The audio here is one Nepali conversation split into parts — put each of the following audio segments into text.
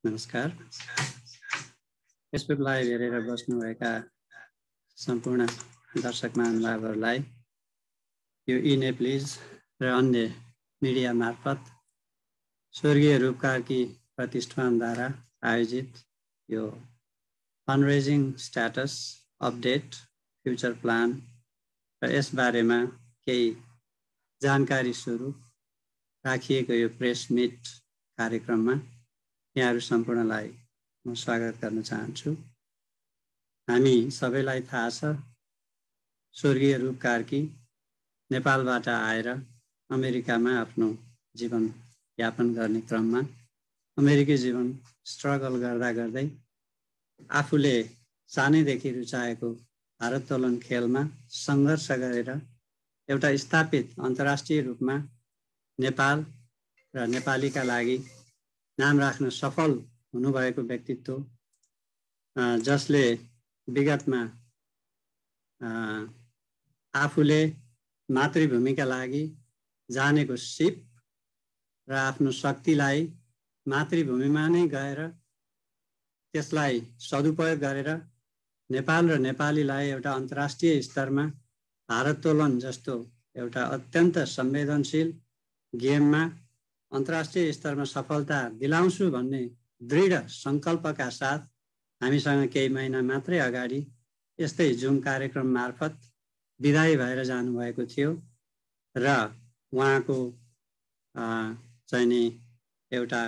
नमस्कार। फेसबुक लाइभ हेरेर बस्नुभएका सम्पूर्ण दर्शक महानुभावहरूलाई यो इनेप्लिज र अन्य मिडिया मार्फत स्वर्गीय रूपकारकी प्रतिष्ठानद्वारा आयोजित यो फन्डरेजिङ स्ट्याटस अपडेट फ्युचर प्लान र यसबारेमा केही जानकारी स्वरूप राखिएको यो प्रेस मिट कार्यक्रममा यहाँहरू सम्पूर्णलाई म स्वागत गर्न चाहन्छु। हामी सबैलाई थाहा छ स्वर्गीय रूपकारकी नेपालबाट आएर अमेरिकामा आफ्नो जीवन यापन गर्ने क्रममा अमेरिकी जीवन स्ट्रगल गर्दा गर्दै आफूले सानैदेखि रुचाएको भारोत्तोलन खेलमा सङ्घर्ष गरेर एउटा स्थापित अन्तर्राष्ट्रिय रूपमा नेपाल र नेपालीका लागि नाम राख्न सफल हुनुभएको व्यक्तित्व, जसले विगतमा आफूले मातृभूमिका लागि जानेको सिप र आफ्नो शक्तिलाई मातृभूमिमा नै गएर त्यसलाई सदुपयोग गरेर नेपाल र नेपालीलाई एउटा अन्तर्राष्ट्रिय स्तरमा भारोत्तोलन जस्तो एउटा अत्यन्त संवेदनशील गेममा अन्तर्राष्ट्रिय स्तरमा सफलता दिलाउँछु भन्ने दृढ सङ्कल्पका साथ हामीसँग केही महिना मात्रै अगाडि यस्तै जुम कार्यक्रम मार्फत विदाई भएर जानुभएको थियो र उहाँको चाहिँ नि एउटा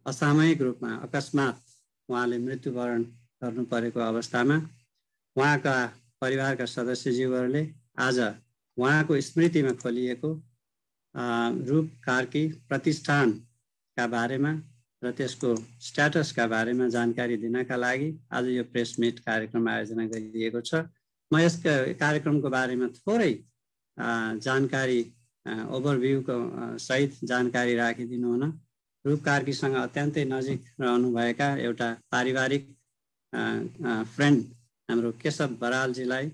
असामयिक रूपमा अकस्मात उहाँले मृत्युवरण गर्नु परेको अवस्थामा उहाँका परिवारका सदस्यज्यूहरूले आज उहाँको स्मृतिमा खोलिएको रूपकारकी प्रतिष्ठानका बारेमा र त्यसको स्ट्याटसका बारेमा जानकारी दिनका लागि आज यो प्रेस मिट कार्यक्रम आयोजना गरिएको छ। म यस कार्यक्रमको बारेमा थोरै जानकारी ओभरभ्यूको सहित जानकारी राखिदिनु हुन रूपकारकीसँग अत्यन्तै नजिक रहनुभएका एउटा पारिवारिक फ्रेन्ड हाम्रो केशव बरालजीलाई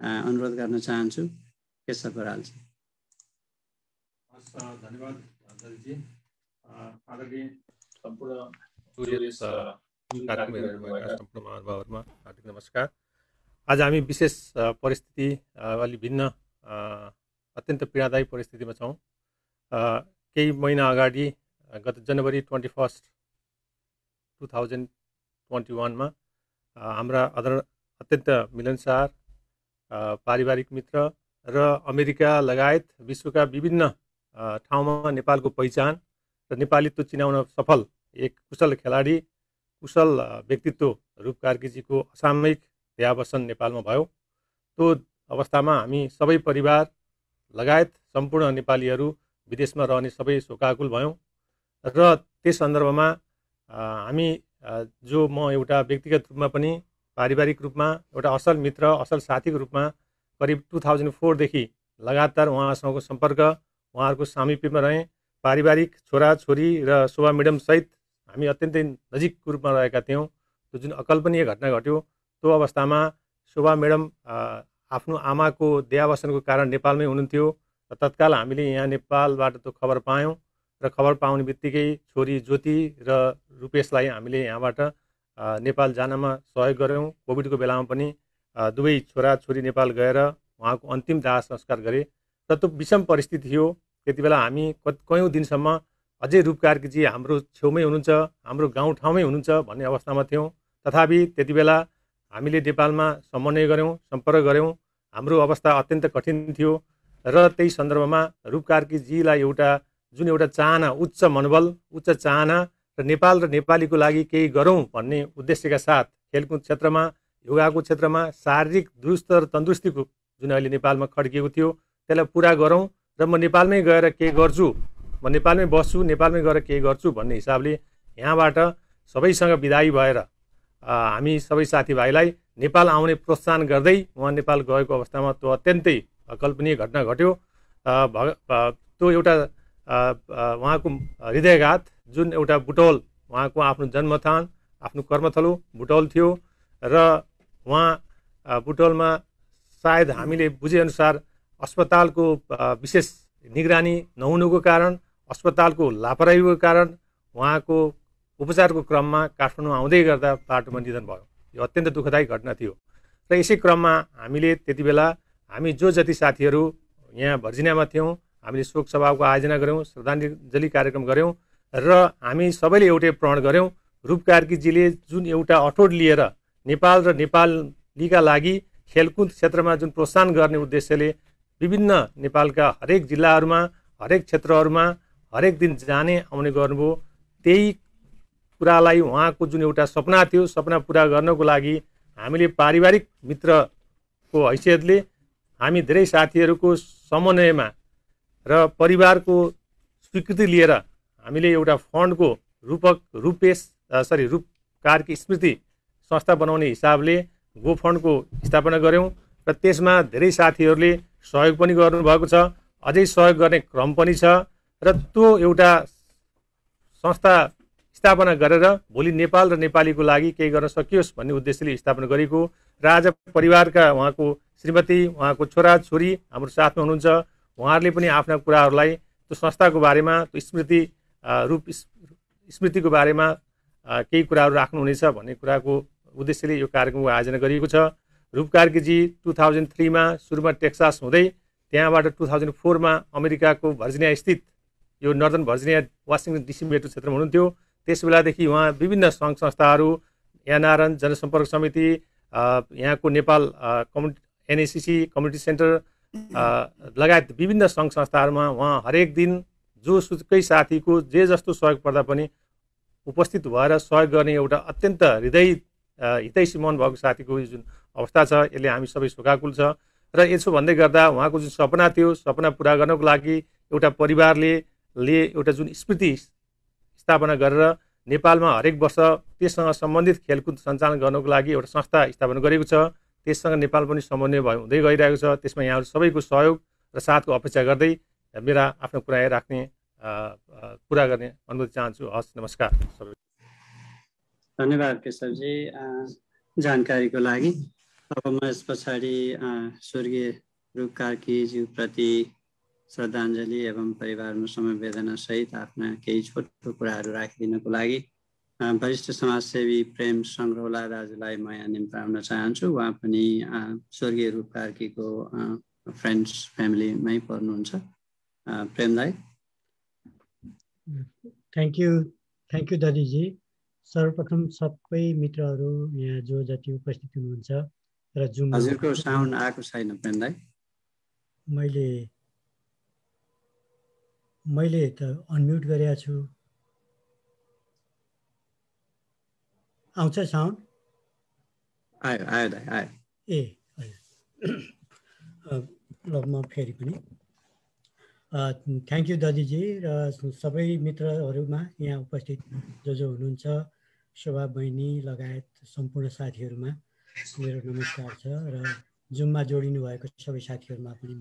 अनुरोध गर्न चाहन्छु। केशव बरालजी। धन्यवाद दलजी। आदरणीय सम्पूर्ण सम्पूर्ण महानुभावहरूमा हार्दिक नमस्कार। आज हामी विशेष परिस्थिति अलि भिन्न अत्यन्त पीडादायी परिस्थितिमा छौँ। केही महिना अगाडि गत जनवरी 21, 2021 हाम्रा अत्यन्त मिलनसार पारिवारिक मित्र र अमेरिका लगायत विश्वका विभिन्न ठाउँमा नेपालको पहिचान र नेपालीत्व चिनाउन सफल एक कुशल खेलाडी, कुशल व्यक्तित्व रूपकारकीजीको असामयिक देहावसान नेपालमा भयो। त्यो अवस्थामा हामी सबै परिवार लगायत सम्पूर्ण नेपालीहरू विदेशमा रहने सबै शोकाकुल भयौँ र त्यस सन्दर्भमा हामी म एउटा व्यक्तिगत रूपमा पनि पारिवारिक रूपमा एउटा असल मित्र, असल साथीको रूपमा करिब 2004 देखि लगातार उहाँसँगको सम्पर्क, उहाँहरूको सामिप्यमा रहेँ। पारिवारिक छोराछोरी र शोभा म्याडम सहित हामी अत्यन्तै नजिकको रूपमा रहेका थियौँ। त्यो जुन अकल्पनीय घटना घट्यो त्यो अवस्थामा शोभा म्याडम आफ्नो आमाको देहावसानको कारण नेपालमै हुनुहुन्थ्यो र तत्काल हामीले यहाँ नेपालबाट त्यो खबर पायौँ र खबर पाउने बित्तिकै छोरी ज्योति र रूपेशलाई हामीले यहाँबाट नेपाल जानमा सहयोग गऱ्यौँ। कोभिडको बेलामा पनि दुवै छोराछोरी नेपाल गएर उहाँको अन्तिम दाह संस्कार गरे र त्यो विषम परिस्थिति थियो। त्यति बेला हामी कयौँ दिनसम्म अझै रूपकारकीजी हाम्रो छेउमै हुनुहुन्छ, हाम्रो गाउँठाउँमै हुनुहुन्छ भन्ने अवस्थामा थियौँ। तथापि त्यति बेला हामीले नेपालमा समन्वय गऱ्यौँ, सम्पर्क गऱ्यौँ। हाम्रो अवस्था अत्यन्त कठिन थियो र त्यही सन्दर्भमा रूपकारकीजीलाई जुन एउटा चाहना, उच्च मनोबल, उच्च चाहना र नेपाल र नेपालीको लागि केही गरौँ भन्ने उद्देश्यका साथ खेलकुद क्षेत्रमा, योगाको क्षेत्रमा, शारीरिक दुरुस्त र तन्दुरुस्तीको जुन अहिले नेपालमा खड्किएको थियो त्यसलाई पुरा गरौँ र म नेपालमै गएर केही गर्छु, म नेपालमै बस्छु, नेपालमै गएर केही गर्छु भन्ने हिसाबले यहाँबाट सबैसँग विदाई भएर हामी सबै साथीभाइलाई नेपाल आउने प्रोत्साहन गर्दै उहाँ नेपाल गएको अवस्थामा त्यो अत्यन्तै अकल्पनीय घटना घट्यो। त्यो एउटा उहाँको हृदयघात, जुन एउटा बुटौल, उहाँको आफ्नो जन्मस्थान, आफ्नो कर्मथलो बुटौल थियो र उहाँ बुटौलमा सायद हामीले बुझेअनुसार अस्पतालको विशेष निगरानी नहुनुको कारण, अस्पतालको लापरवाहीको कारण उहाँको उपचारको क्रममा काठमाडौँ आउँदै गर्दा बाटोमा निधन भयो। यो अत्यन्त दुःखदायी घटना थियो र यसै क्रममा हामीले त्यति बेला हामी जो जति साथीहरू यहाँ भर्जिनियामा थियौँ हामीले शोक सभाको आयोजना गऱ्यौँ, श्रद्धाञ्जली कार्यक्रम गऱ्यौँ र हामी सबैले एउटै प्रण गऱ्यौँ, रूप कार्कीजीले जुन एउटा अठोट लिएर नेपाल र नेपालीका लागि खेलकुद क्षेत्रमा जुन प्रोत्साहन गर्ने उद्देश्यले विभिन्न नेपालका हरेक जिल्लाहरूमा हरेक क्षेत्रहरूमा हरेक दिन जाने आउने गर्नुभयो, त्यही कुरालाई उहाँको जुन एउटा सपना थियो सपना पुरा गर्नको लागि हामीले पारिवारिक मित्रको हैसियतले हामी धेरै साथीहरूको समन्वयमा र परिवारको स्वीकृति लिएर हामीले एउटा फन्डको रूप कार्की स्मृति संस्था बनाउने हिसाबले गो फन्डको स्थापना गऱ्यौँ र त्यसमा धेरै साथीहरूले सहयोग पनि गर्नुभएको छ, अझै सहयोग गर्ने क्रम पनि छ र त्यो एउटा संस्था स्थापना गरेर भोलि नेपाल र नेपालीको लागि केही गर्न सकियोस् भन्ने उद्देश्यले स्थापना गरेको र आज परिवारका उहाँको श्रीमती उहाँको छोराछोरी हाम्रो साथमा हुनुहुन्छ, उहाँहरूले पनि आफ्ना कुराहरूलाई त्यो संस्थाको बारेमा त्यो स्मृतिको बारेमा केही कुराहरू राख्नुहुनेछ भन्ने कुराको उद्देश्यले यो कार्यक्रमको आयोजना गरिएको छ। रूप कार्कीजी 2003मा सुरुमा टेक्सास हुँदै त्यहाँबाट 2004मा अमेरिकाको भर्जिनिया स्थित यो northern Virginia Washington DC metro क्षेत्रमा हुनुहुन्थ्यो। त्यस बेलादेखि उहाँ विभिन्न सङ्घ संस्थाहरू, एनआरएन जनसम्पर्क समिति, यहाँको नेपाल एनएसिसी कम्युनिटी सेन्टर लगायत विभिन्न सङ्घ संस्थाहरूमा उहाँ हरेक दिन जोसुकै साथीको जे जस्तो सहयोग पर्दा पनि उपस्थित भएर सहयोग गर्ने एउटा अत्यन्त हितैषी मन भएको साथीको जुन अवस्था छ यसले हामी सबै शोकाकुल छ र यसो भन्दै गर्दा उहाँको जुन सपना थियो सपना पुरा गर्नको लागि एउटा परिवारले एउटा जुन स्मृति स्थापना गरेर नेपालमा हरेक वर्ष त्यससँग सम्बन्धित खेलकुद सञ्चालन गर्नको लागि एउटा संस्था स्थापना गरेको छ। त्यससँग नेपाल पनि समन्वय हुँदै गइरहेको छ। त्यसमा यहाँहरू सबैको सहयोग र साथको अपेक्षा गर्दै मेरा आफ्नो कुरा राख्ने पुरा गर्ने अनुमति चाहन्छु। हस्, नमस्कार सबै। धन्यवाद केशवजी जानकारीको लागि। अब म यस पछाडि स्वर्गीय रूप कार्कीज्यूप्रति श्रद्धाञ्जली एवं परिवारमा समवेदना सहित आफ्ना केही छोटो कुराहरू राखिदिनको लागि वरिष्ठ समाजसेवी प्रेम सङ्ग्रौला दाजुलाई म यहाँ निम्ताउन चाहन्छु। उहाँ पनि स्वर्गीय रूप कार्कीको फ्रेन्ड्स फ्यामिलीमै पर्नुहुन्छ। प्रेम दाइ। थ्याङ्क यू दाजुजी। सर्वप्रथम सबै मित्रहरू यहाँ जो जति उपस्थित हुनुहुन्छ र जुम हजुरको साउन्ड आएको छैन प्रेम दाइ। मैले त अनम्युट गरेको छु। आउँछ साउन्ड? आयो दाइ आयो। ए ल म फेरि पनि थ्याङ्क यू दाजुजी र सबै मित्रहरूमा यहाँ उपस्थित जो हुनुहुन्छ, शोभा बहिनी लगायत सम्पूर्ण साथीहरूमा मेरो नमस्कार छ र जुममा जोडिनु भएको सबै साथीहरूमा पनि म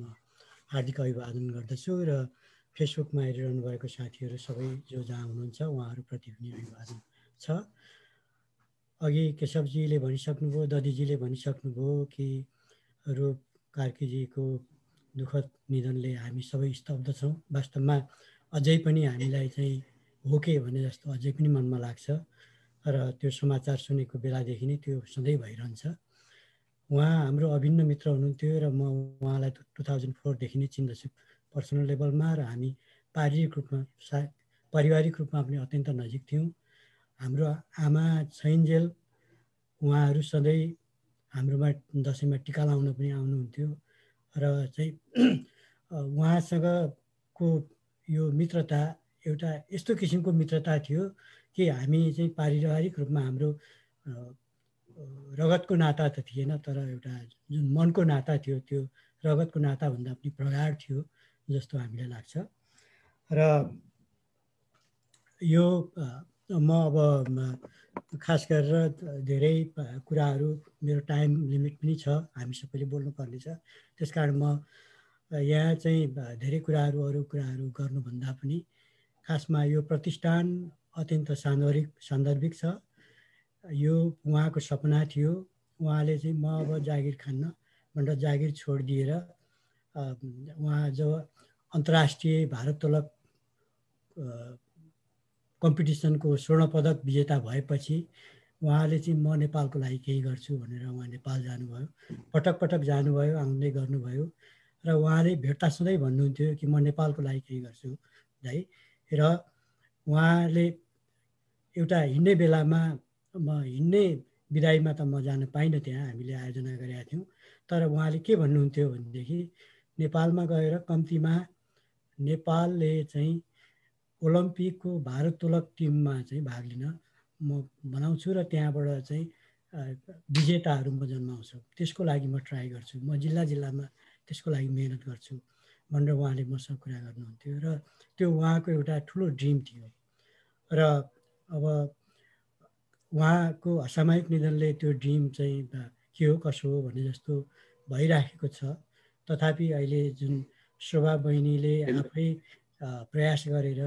हार्दिक अभिवादन गर्दछु र फेसबुकमा हेरिरहनु भएको साथीहरू सबै जो जहाँ हुनुहुन्छ उहाँहरूप्रति पनि अभिवादन छ। अघि केशवजीले भनिसक्नुभयो, ददिजीले भनिसक्नुभयो कि रूप कार्कीजीको दुःखद निधनले हामी सबै स्तब्ध छौँ। वास्तवमा अझै पनि हामीलाई चाहिँ हो के भने जस्तो अझै पनि मनमा लाग्छ र त्यो समाचार सुनेको बेलादेखि नै त्यो सधैँ भइरहन्छ। उहाँ हाम्रो अभिन्न मित्र हुनुहुन्थ्यो र म उहाँलाई 2004देखि नै चिन्दछु पर्सनल लेभलमा र हामी पारिवारिक रूपमा पनि अत्यन्त नजिक थियौँ। हाम्रो आमा छैन्जेल उहाँहरू सधैँ हाम्रोमा दसैँमा टिका लाउन पनि आउनुहुन्थ्यो र चाहिँ उहाँसँगको यो मित्रता एउटा यस्तो किसिमको मित्रता थियो कि हामी चाहिँ पारिवारिक रूपमा हाम्रो रगतको नाता त थिएन, तर एउटा जुन मनको नाता थियो त्यो रगतको नाताभन्दा पनि प्रगाढ थियो जस्तो हामीलाई लाग्छ। र यो म अब खास गरेर धेरै कुराहरू, मेरो टाइम लिमिट पनि छ, हामी सबैले बोल्नुपर्ने छ, त्यस कारण म यहाँ चाहिँ धेरै कुराहरू अरू कुराहरू गर्नुभन्दा पनि खासमा यो प्रतिष्ठान अत्यन्त सान्दर्भिक छ। यो उहाँको सपना थियो। उहाँले चाहिँ म अब जागिर खान्न भनेर जागिर छोडिदिएर उहाँ जो अन्तर्राष्ट्रिय भारत्तोलक कम्पिटिसनको स्वर्ण पदक विजेता भएपछि उहाँले चाहिँ म नेपालको लागि केही गर्छु भनेर उहाँ नेपाल जानुभयो, पटक पटक जानुभयो, आउँदै गर्नुभयो र उहाँले भेट्दा सधैँ भन्नुहुन्थ्यो कि म नेपालको लागि केही गर्छु दाइ। र उहाँले एउटा हिँड्ने बेलामा हिँड्ने बिदाईमा त म जान पाइनँ, त्यहाँ हामीले आयोजना गरेका थियौँ, तर उहाँले के भन्नुहुन्थ्यो भनेदेखि नेपालमा गएर कम्तीमा नेपालले चाहिँ ओलम्पिकको भारोत्तोलक टिममा चाहिँ भाग लिन म बनाउँछु र त्यहाँबाट चाहिँ विजेताहरू म जन्माउँछु, त्यसको लागि म ट्राई गर्छु, म जिल्ला जिल्लामा त्यसको लागि मेहनत गर्छु भनेर उहाँले मसँग कुरा गर्नुहुन्थ्यो। र त्यो उहाँको एउटा ठुलो ड्रिम थियो। र अब उहाँको असामयिक निधनले त्यो ड्रिम चाहिँ के हो कसो हो भन्ने जस्तो भइराखेको छ। तथापि अहिले जुन शोभा बहिनीले आफै प्रयास गरेर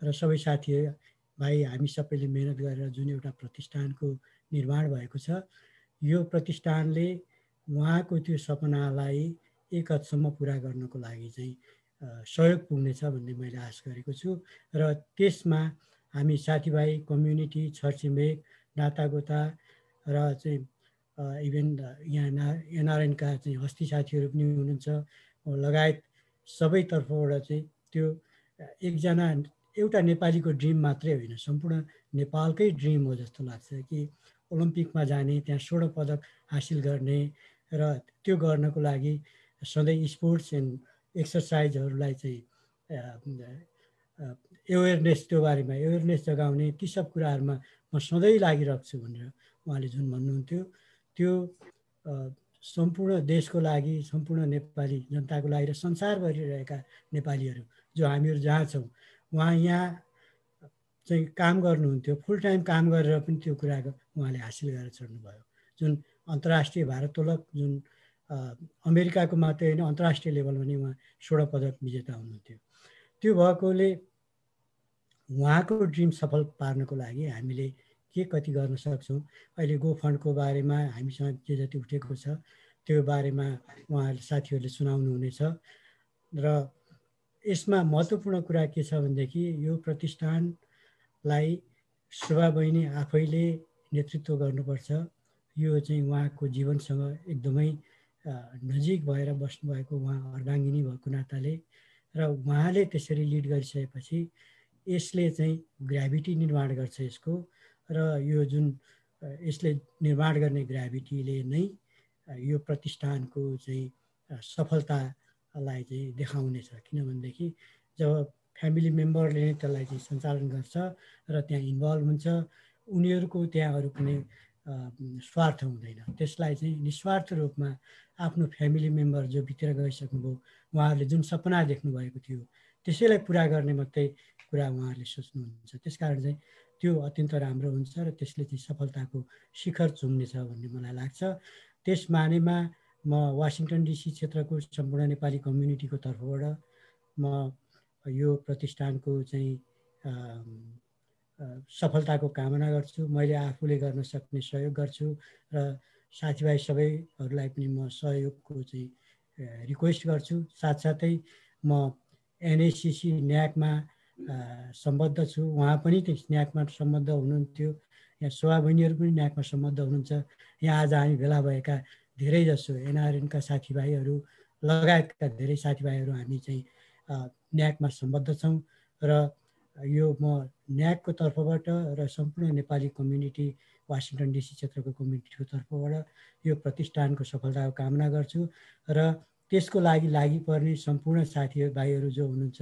र सबै साथी भाइ हामी सबैले मेहनत गरेर जुन एउटा प्रतिष्ठानको निर्माण भएको छ, यो प्रतिष्ठानले उहाँको त्यो सपनालाई एक हदसम्म पुरा गर्नको लागि चाहिँ सहयोग पुग्नेछ भन्ने मैले आश गरेको छु। र त्यसमा हामी साथीभाइ, कम्युनिटी, छरछिमेक, नातागोता र चाहिँ इभेन यहाँ एनआरएनका चाहिँ हस्ती साथीहरू पनि हुनुहुन्छ लगायत सबै तर्फबाट चाहिँ त्यो एकजना एउटा नेपालीको ड्रिम मात्रै होइन, सम्पूर्ण नेपालकै ड्रिम हो जस्तो लाग्छ कि ओलम्पिकमा जाने, त्यहाँ स्वर्ण पदक हासिल गर्ने र त्यो गर्नको लागि सधैँ स्पोर्ट्स एन्ड एक्सर्साइजहरूलाई चाहिँ एवेरनेस, त्यो बारेमा एवेरनेस जगाउने, ती सब कुराहरूमा म सधैँ लागिरहेको भनेर उहाँले जुन भन्नुहुन्थ्यो, त्यो सम्पूर्ण देशको लागि, सम्पूर्ण नेपाली जनताको लागि र संसारभरि रहेका नेपालीहरू जो हामीहरू जहाँ छौँ उहाँ यहाँ चाहिँ काम गर्नुहुन्थ्यो, फुल टाइम काम गरेर पनि त्यो कुराको उहाँले हासिल गरेर छोड्नुभयो। जुन अन्तर्राष्ट्रिय भारोत्तोलक जुन अमेरिकाको मात्रै होइन अन्तर्राष्ट्रिय लेभलमा नि उहाँ स्वर्ण पदक विजेता हुनुहुन्थ्यो। त्यो भएकोले उहाँको ड्रिम सफल पार्नको लागि हामीले के कति गर्न सक्छौँ, अहिले गो फन्डको बारेमा हामीसँग जे जति उठेको छ त्यो बारेमा उहाँहरूले साथीहरूले सुनाउनु हुनेछ। र यसमा महत्त्वपूर्ण कुरा के छ भनेदेखि यो प्रतिष्ठानलाई शोभा बहिनी आफैले नेतृत्व गर्नुपर्छ। यो चाहिँ उहाँको जीवनसँग एकदमै नजिक भएर बस्नुभएको उहाँ अर्धाङ्गिनी भएको नाताले र उहाँले त्यसरी लिड गरिसकेपछि यसले चाहिँ ग्राभिटी निर्माण गर्छ यसको, र यो जुन यसले निर्माण गर्ने ग्राभिटीले नै यो प्रतिष्ठानको चाहिँ सफलतालाई चाहिँ देखाउनेछ। किनभनेदेखि जब फ्यामिली मेम्बरले नै त्यसलाई चाहिँ सञ्चालन गर्छ र त्यहाँ इन्भल्भ हुन्छ, उनीहरूको त्यहाँ अरू कुनै स्वार्थ हुँदैन, त्यसलाई चाहिँ निस्वार्थ रूपमा आफ्नो फ्यामिली मेम्बर जो भित्र गइसक्नुभयो, उहाँहरूले जुन सपना देख्नुभएको थियो त्यसैलाई पुरा गर्ने मात्रै कुरा उहाँहरूले सोच्नुहुन्छ। त्यस कारण चाहिँ त्यो अत्यन्त राम्रो हुन्छ र त्यसले चाहिँ सफलताको शिखर छुम्नेछ भन्ने मलाई लाग्छ। त्यस मानेमा म वासिङटन डिसी क्षेत्रको सम्पूर्ण नेपाली कम्युनिटीको तर्फबाट म यो प्रतिष्ठानको चाहिँ सफलताको कामना गर्छु। मैले आफूले गर्न सक्ने सहयोग गर्छु र साथीभाइ सबैहरूलाई पनि म सहयोगको चाहिँ रिक्वेस्ट गर्छु। साथसाथै म एनएसिसी न्याकमा सम्बद्ध छु, उहाँ पनि त्यो न्याकमा सम्बद्ध हुनुहुन्थ्यो, यहाँ शोभा बहिनीहरू पनि न्याकमा सम्बद्ध हुनुहुन्छ। यहाँ आज हामी भेला भएका धेरै जसो एनआरएनका साथीभाइहरू लगायतका धेरै साथीभाइहरू हामी चाहिँ न्याकमा सम्बद्ध छौँ र यो म न्याकको तर्फबाट र सम्पूर्ण नेपाली कम्युनिटी वासिङटन डिसी क्षेत्रको कम्युनिटीको तर्फबाट यो प्रतिष्ठानको सफलताको कामना गर्छु र त्यसको लागि पर्ने सम्पूर्ण साथीभाइहरू जो हुनुहुन्छ,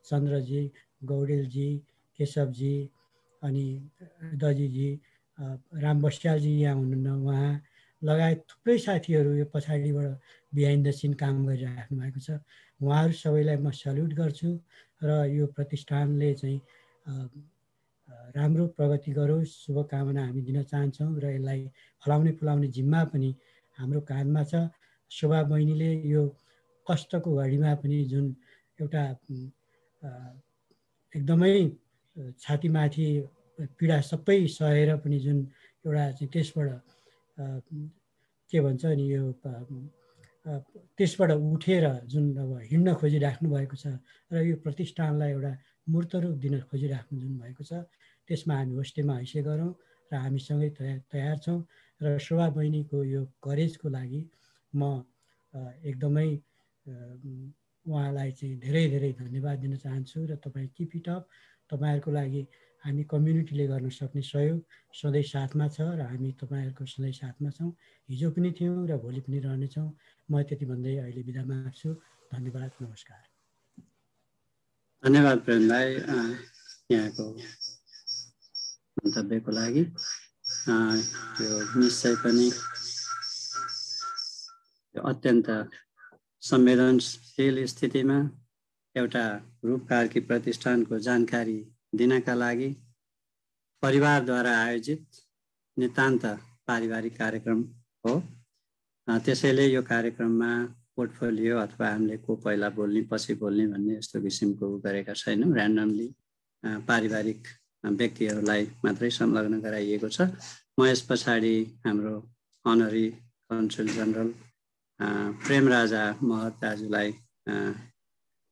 चन्द्रजी, गौडेलजी, केशवजी, अनि दजीजी, राम बस्यालजी यहाँ हुनुहुन्न, उहाँ लगायत थुप्रै साथीहरू यो पछाडिबाट बिहाइन्ड द सिन काम गरिराख्नु भएको छ। उहाँहरू सबैलाई म सल्युट गर्छु र यो प्रतिष्ठानले चाहिँ राम्रो प्रगति गरोस्, शुभकामना हामी दिन चाहन्छौँ र यसलाई फलाउने जिम्मा पनि हाम्रो काँधमा छ। शोभा बहिनीले यो कष्टको घडीमा पनि जुन एउटा एकदमै छातीमाथि पीडा सबै सहेर पनि जुन एउटा चाहिँ त्यसबाट के भन्छ नि यो त्यसबाट उठेर जुन अब हिँड्न खोजिराख्नु भएको छ र यो प्रतिष्ठानलाई एउटा मूर्त रूप दिन खोजिराख्नु जुन भएको छ त्यसमा हामी होस्टेमा हैसियत गरौँ र हामीसँगै तयार छौँ र शोभा बहिनीको यो करेजको लागि म एकदमै उहाँलाई चाहिँ धेरै धेरै धन्यवाद दिन चाहन्छु र तपाईँ किप इट अप। तपाईँहरूको लागि हामी कम्युनिटीले गर्न सक्ने सहयोग सधैँ साथमा छ र हामी तपाईँहरूको सधैँ साथमा छौँ। हिजो पनि थियौँ र भोलि पनि रहनेछौँ। म त्यति भन्दै अहिले बिदा माग्छु। धन्यवाद, नमस्कार। धन्यवाद प्रेम भाइ यहाँको मन्तव्यको लागि। त्यो निश्चय पनि अत्यन्त संवेदनशील स्थितिमा एउटा रूपकारकी प्रतिष्ठानको जानकारी दिनका लागि परिवारद्वारा आयोजित नितान्त पारिवारिक कार्यक्रम हो। त्यसैले यो कार्यक्रममा पोर्टफोलियो अथवा हामीले को पहिला बोल्ने पछि बोल्ने भन्ने यस्तो किसिमको गरेका छैनौँ। ऱ्यान्डमली पारिवारिक व्यक्तिहरूलाई मात्रै संलग्न गराइएको छ। म यस पछाडि हाम्रो अनरी कन्सुल जनरल प्रेम राजा महत दाजुलाई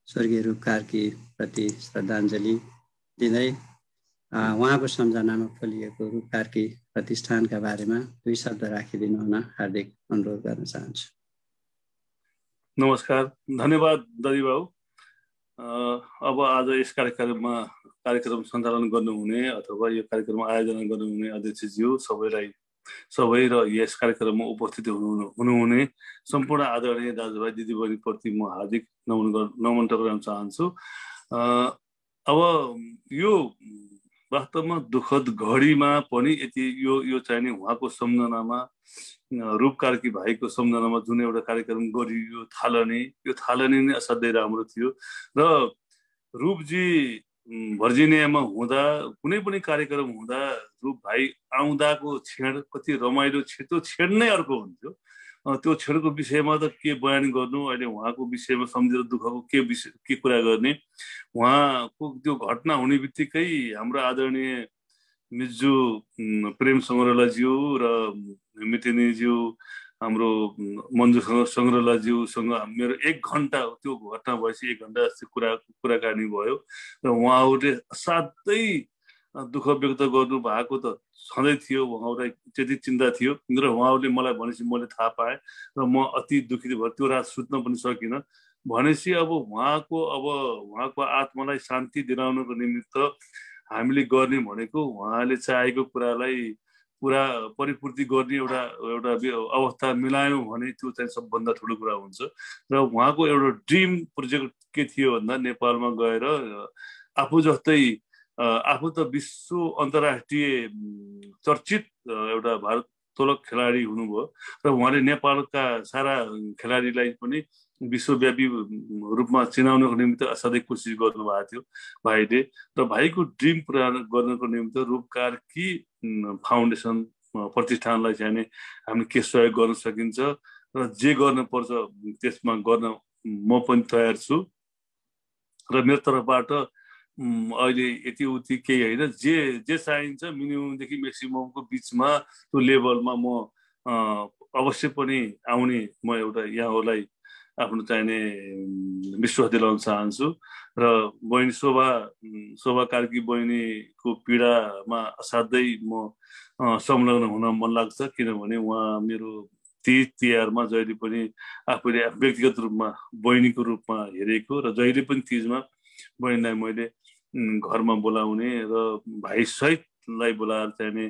स्वर्गीय रूपकारकी प्रति श्रद्धाञ्जली दिँदै उहाँको सम्झनामा खोलिएको रूपकारकी प्रतिष्ठानका बारेमा 2 शब्द राखिदिनु हुन हार्दिक अनुरोध गर्न चाहन्छु। नमस्कार, धन्यवाद दरिबाबु। अब आज यस कार्यक्रम सञ्चालन गर्नुहुने अथवा यो कार्यक्रम आयोजना गर्नुहुने अध्यक्षज्यू सबै र यस कार्यक्रममा उपस्थित हुनुहुने सम्पूर्ण आदरणीय दाजुभाइ दिदीबहिनी प्रति म हार्दिक नमन टक्राउन चाहन्छु। अब यो वास्तवमा दुःखद घडीमा पनि यति यो चाहिने उहाँको सम्झनामा रूपकारकी भाइको सम्झनामा जुन एउटा कार्यक्रम गरियो यो थालनी नै असाध्यै राम्रो थियो। र रूपजी भर्जिनियामा हुँदा कुनै पनि कार्यक्रम हुँदा रूप भाइ आउँदाको क्षण कति रमाइलो त्यो क्षण नै अर्को हुन्थ्यो। त्यो क्षणको विषयमा त के बयान गर्नु, अहिले उहाँको विषयमा सम्झेर दुःखको के कुरा गर्ने। उहाँको त्यो घटना हुने बित्तिकै हाम्रो आदरणीय मिज्जू प्रेम सङ्ग्रौलाज्यू र मितिनीज्यू हाम्रो मन्जु सङ्ग्रौलाज्यूसँग मेरो 1 घण्टा त्यो घटना भएपछि 1 घण्टा जस्तो कुराकानी भयो र उहाँहरूले असाध्यै दुःख व्यक्त गर्नु भएको त सधैँ थियो। उहाँहरूलाई त्यति चिन्ता थियो र उहाँहरूले मलाई भनेपछि मैले थाहा पाएँ र म अति दुखित भएँ। त्यो रात सुत्न पनि सकिनँ। भनेपछि अब उहाँको आत्मालाई शान्ति दिलाउनको निमित्त हामीले गर्ने भनेको उहाँले चाहेको कुरालाई पुरा परिपूर्ति गर्ने एउटा अवस्था मिलायौँ भने त्यो चाहिँ सबभन्दा ठुलो कुरा हुन्छ। र उहाँको एउटा ड्रिम प्रोजेक्ट के थियो भन्दा नेपालमा गएर आफू त विश्व अन्तर्राष्ट्रिय चर्चित एउटा भारोत्तोलक खेलाडी हुनुभयो र उहाँले नेपालका सारा खेलाडीलाई पनि विश्वव्यापी रूपमा चिनाउनको निमित्त असाध्यै कोसिस गर्नुभएको थियो भाइले। र भाइको ड्रिम पुरा गर्नको निमित्त रूपकारकी फाउन्डेसन प्रतिष्ठानलाई चाहिँ हामीले के सहयोग गर्न सकिन्छ र जे गर्नुपर्छ त्यसमा गर्न म पनि तयार छु। र मेरो तर्फबाट अहिले यति उति केही होइन, जे चाहिन्छ मिनिममदेखि म्याक्सिममको बिचमा त्यो लेभलमा म अवश्य पनि आउने म एउटा यहाँहरूलाई आफ्नो चाहिने विश्वास दिलाउन चाहन्छु। र बहिनी शोभा कार्की बहिनीको पीडामा असाध्यै म संलग्न हुन मन लाग्छ, किनभने उहाँ मेरो तीज तिहारमा जहिले पनि आफूले व्यक्तिगत रूपमा बहिनीको रूपमा हेरेको र जहिले पनि तीजमा बहिनीलाई मैले घरमा बोलाउने र भाइ सहितलाई बोलाएर चाहिने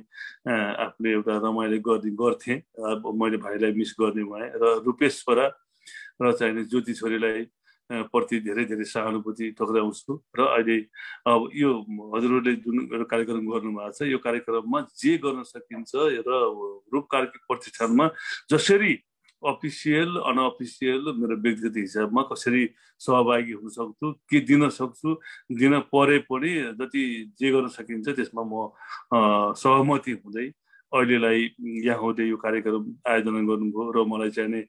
आफूले एउटा रमाइलो गर्थे। मैले भाइलाई मिस गर्ने भएँ र रूपेश्वरा र चाहिने ज्योति छोरीलाई प्रति धेरै धेरै सहानुभूति टक्राउँछु। र अहिले अब यो हजुरहरूले जुन एउटा कार्यक्रम गर्नुभएको छ यो कार्यक्रममा जे गर्न सकिन्छ र रूपकारकी प्रतिष्ठानमा जसरी अफिसियल अनअफिसियल मेरो व्यक्तिगत हिसाबमा कसरी सहभागी हुन सक्छु, के दिन सक्छु, दिन परे पनि जति जे गर्न सकिन्छ त्यसमा म सहमति हुँदै अहिलेलाई यहाँहरूले यो कार्यक्रम आयोजना गर्नुभयो र मलाई चाहिने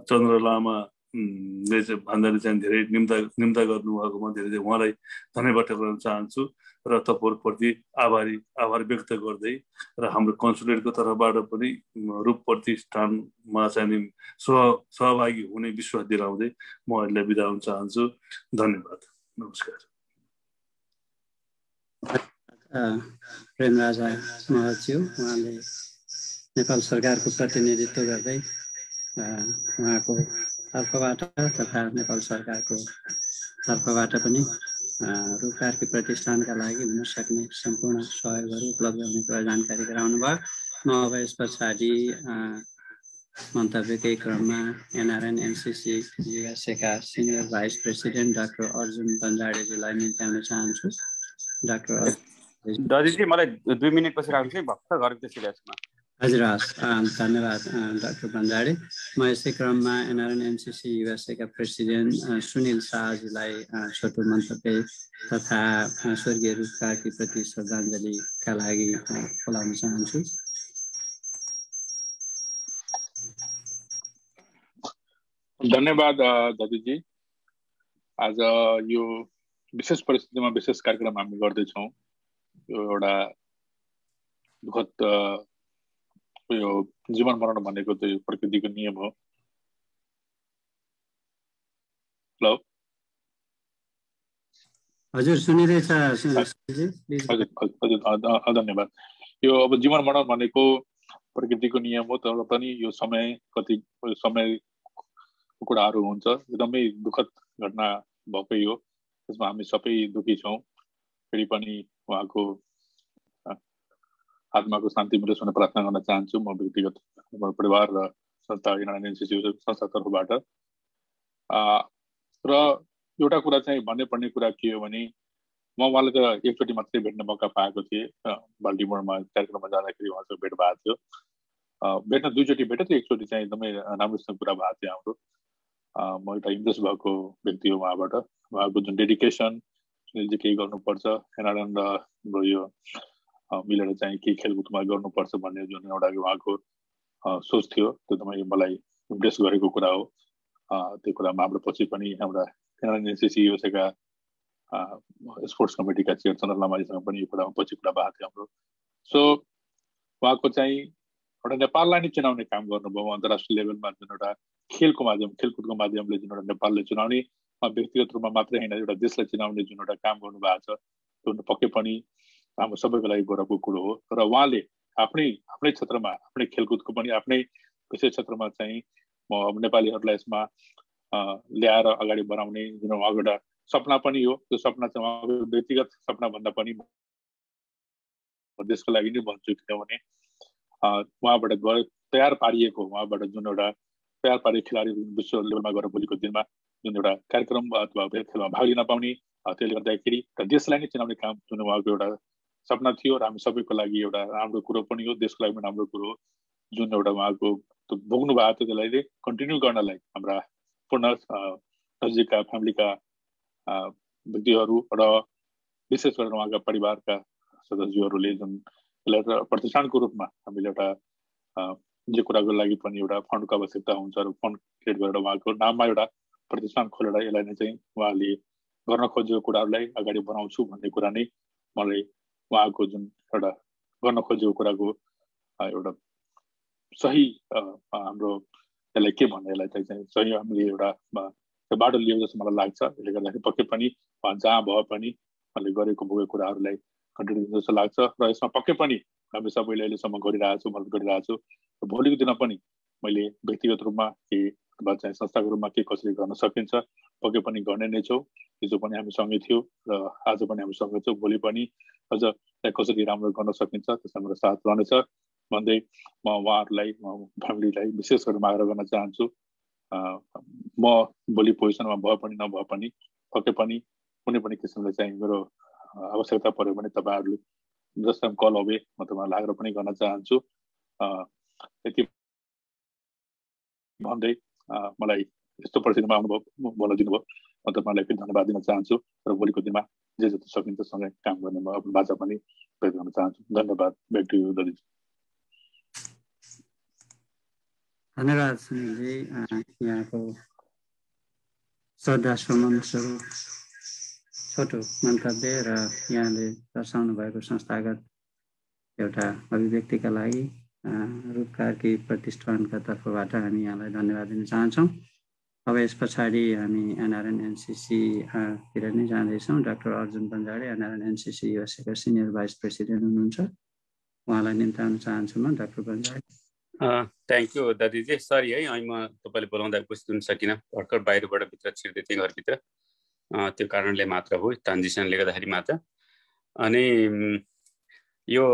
चन्द्र लामाले भन्दाखेरि चाहिँ धेरै निम्ता गर्नुभएकोमा धेरै उहाँलाई धन्यवाद टक्राउन चाहन्छु र तपाईँहरूप्रति आभार व्यक्त गर्दै र हाम्रो कन्सुलेटको तर्फबाट पनि रूप प्रतिष्ठानमा चाहिँ सहभागी हुने विश्वास दिलाउँदै म अहिले बिदा हुन चाहन्छु। धन्यवाद, नमस्कार। प्रेमराजा महतज्यू, उहाँले नेपाल सरकारको प्रतिनिधित्व गर्दै उहाँको तर्फबाट तथा नेपाल सरकारको तर्फबाट पनि रूपकारकी प्रतिष्ठानका लागि हुन सक्ने सम्पूर्ण सहयोगहरू उपलब्ध हुने कुरा जानकारी गराउनु भयो। म अब यस पछाडि मन्तव्यकै क्रममा एनआरएन एनसीसी युएसएका senior vice president doctor Arjun बन्जाडेजीलाई निम्त्याउन चाहन्छु। डाक्टर दर्जीजी, मलाई 2 मिनेटपछि राख्नुहोस् है, भक्त गरेको त्यसैले यसमा। हजुर, हस्, धन्यवाद डाक्टर बन्जाडे। म यसै क्रममा एनआरएन एनसीसी युएसएका प्रेसिडेन्ट सुनिल शाहजीलाई छोटो मन्तव्य तथा स्वर्गीय रूपकारकी प्रति श्रद्धाञ्जलीका लागि बोलाउन चाहन्छु। धन्यवाद दाजुजी। आज यो विशेष परिस्थितिमा विशेष कार्यक्रम हामी गर्दैछौँ। यो एउटा दुःखद यो जीवन मरण भनेको त यो प्रकृतिको नियम हो। हेलो, हजुर सुनिरहेछ? हजुर, धन्यवाद। यो अब जीवन मरण भनेको प्रकृतिको नियम हो, तर पनि यो कति समयको कुराहरू हुन्छ। एकदमै दुःखद घटना भएकै हो, त्यसमा हामी सबै दुखी छौँ। फेरि पनि उहाँको आत्माको शान्ति मिलोस् भनेर प्रार्थना गर्न चाहन्छु म व्यक्तिगत परिवार र संस्था एनआरएन संस्था तर्फबाट। र एउटा कुरा चाहिँ भन्नुपर्ने कुरा के हो भने म उहाँलाई त एकचोटि मात्रै भेट्ने मौका पाएको थिएँ। बाल्टिमोरमा कार्यक्रममा जाँदाखेरि उहाँसँग भेट भएको थियो। भेट्न 2 चोटि भेटेँ, त्यो एकचोटि चाहिँ एकदमै राम्रोसँग कुरा भएको थियो हाम्रो। म एउटा इम्प्रेस भएको व्यक्ति हो उहाँबाट। उहाँको जुन डेडिकेसन, सुनिलजी केही गर्नुपर्छ एनआरएन र यो मिलेर चाहिँ केही खेलकुदमा गर्नुपर्छ भन्ने जुन एउटा उहाँको सोच थियो, त्यो एकदमै मलाई इम्प्रेस गरेको कुरा हो। त्यो कुरामा हाम्रो पछि पनि हाम्रा एनआरएनएनसीसी युएसएका स्पोर्ट्स कमिटीका चेयर चन्द्र लामाजीसँग पनि यो कुरामा पछि कुरा भएको थियो हाम्रो। सो उहाँको चाहिँ एउटा नेपाललाई नै चिनाउने काम गर्नुभयो। अन्तर्राष्ट्रिय लेभलमा जुन एउटा खेलकुदको माध्यमले जुन एउटा नेपालले चिनाउने, व्यक्तिगत रूपमा मात्रै होइन एउटा देशलाई चिनाउने जुन एउटा काम गर्नुभएको छ, त्यो पक्कै पनि हाम्रो सबैको लागि गौरवको कुरो हो। तर उहाँले आफ्नै क्षेत्रमा, आफ्नै खेलकुदको पनि आफ्नै विशेष क्षेत्रमा चाहिँ म नेपालीहरूलाई यसमा ल्याएर अगाडि बढाउने जुन उहाँको एउटा सपना पनि हो। त्यो सपना चाहिँ उहाँको व्यक्तिगत सपना भन्दा पनि देशको लागि नै भन्छु, किनभने उहाँबाट तयार पारिएको, उहाँबाट जुन एउटा तयार पारिएको खेलाडी विश्व लेभलमा गएर भोलिको दिनमा जुन एउटा कार्यक्रम अथवा खेलमा भाग लिन पाउने, त्यसले गर्दाखेरि देशलाई नै चिनाउने काम जुन उहाँको एउटा सपना थियो र हामी सबैको लागि एउटा राम्रो कुरो पनि हो, देशको लागि पनि राम्रो कुरो हो। जुन एउटा उहाँको भोग्नु भएको थियो त्यसलाई कन्टिन्यू गर्नलाई हाम्रा पूर्ण नजिकका फ्यामिलीका व्यक्तिहरू र विशेष गरेर उहाँका परिवारका सदस्यहरूले जुन यसलाई प्रतिष्ठानको रूपमा हामीले एउटा जे कुराको लागि पनि एउटा फन्डको आवश्यकता हुन्छ र फन्ड क्रिएट गरेर उहाँको नाममा एउटा प्रतिष्ठान खोलेर यसलाई नै चाहिँ उहाँले गर्न खोजेको कुराहरूलाई अगाडि बढाउँछु भन्ने कुरा नै मलाई उहाँको जुन एउटा गर्न खोजेको कुराको एउटा सही हाम्रो यसलाई के भन्ने, यसलाई चाहिँ सही हामीले एउटा बाटो लिएको जस्तो मलाई लाग्छ। यसले गर्दाखेरि पक्कै पनि जहाँ भए पनि मैले गरेको भोगेको कुराहरूलाई कन्टिन्यू गर्नु जस्तो लाग्छ र यसमा पक्कै पनि हामी सबैले अहिलेसम्म गरिरहेको छु, मद्दत गरिरहेको छु। भोलिको दिनमा पनि मैले व्यक्तिगत रूपमा के अथवा चाहिँ संस्थाको रूपमा के कसरी गर्न सकिन्छ पक्कै पनि गर्ने नै छौँ। हिजो पनि हामी सँगै थियौँ र आज पनि हामी सँगै छौँ। भोलि पनि अझ कसरी राम्रो गर्न सकिन्छ त्यसमा मेरो साथ रहनेछ भन्दै म उहाँहरूलाई, फ्यामिलीलाई विशेष गरेर आग्रह गर्न चाहन्छु। म भोलि पोजिसनमा भए पनि नभए पनि पक्कै पनि कुनै पनि किसिमले चाहिँ मेरो आवश्यकता पऱ्यो भने तपाईँहरूले जस्ट कल अवे म तपाईँहरूलाई आग्रह पनि गर्न चाहन्छु। यति भन्दै मलाई यस्तो परिस्थितिमा अनुभव बोल्न दिनुभयो, म तपाईँलाई फेरि धन्यवाद दिन चाहन्छु र भोलिको दिनमा जे जति सकिन्छ सँगै काम गर्ने म आफ्नो बाचा पनि व्यक्त गर्न चाहन्छु। धन्यवाद। ब्याक टु यु दलित। धन्यवाद सुनिलजी। यहाँको श्रद्धासुमन स्वरूप छोटो मन्तव्य र यहाँले दर्शाउनु भएको संस्थागत एउटा अभिव्यक्तिका लागि रूपकारकी प्रतिष्ठानका तर्फबाट हामी यहाँलाई धन्यवाद दिन चाहन्छौँ। अब यस पछाडि हामी एनआरएन एनसिसीतिर नै जाँदैछौँ। Doctor Arjun Banjade NRN NCC युएसएका सिनियर भाइस प्रेसिडेन्ट हुनुहुन्छ। उहाँलाई निम्ताउन चाहन्छु म, डाक्टर बन्जाडे। थ्याङ्क यू दाजुजी। सरी है, अहिले म तपाईँले बोलाउँदा उपस्थित हुन सकिनँ, भर्खर बाहिरबाट भित्र छिर्दै थिएँ घरभित्र, त्यो कारणले मात्र हो, ट्रान्जिसनले गर्दाखेरि मात्र। अनि यो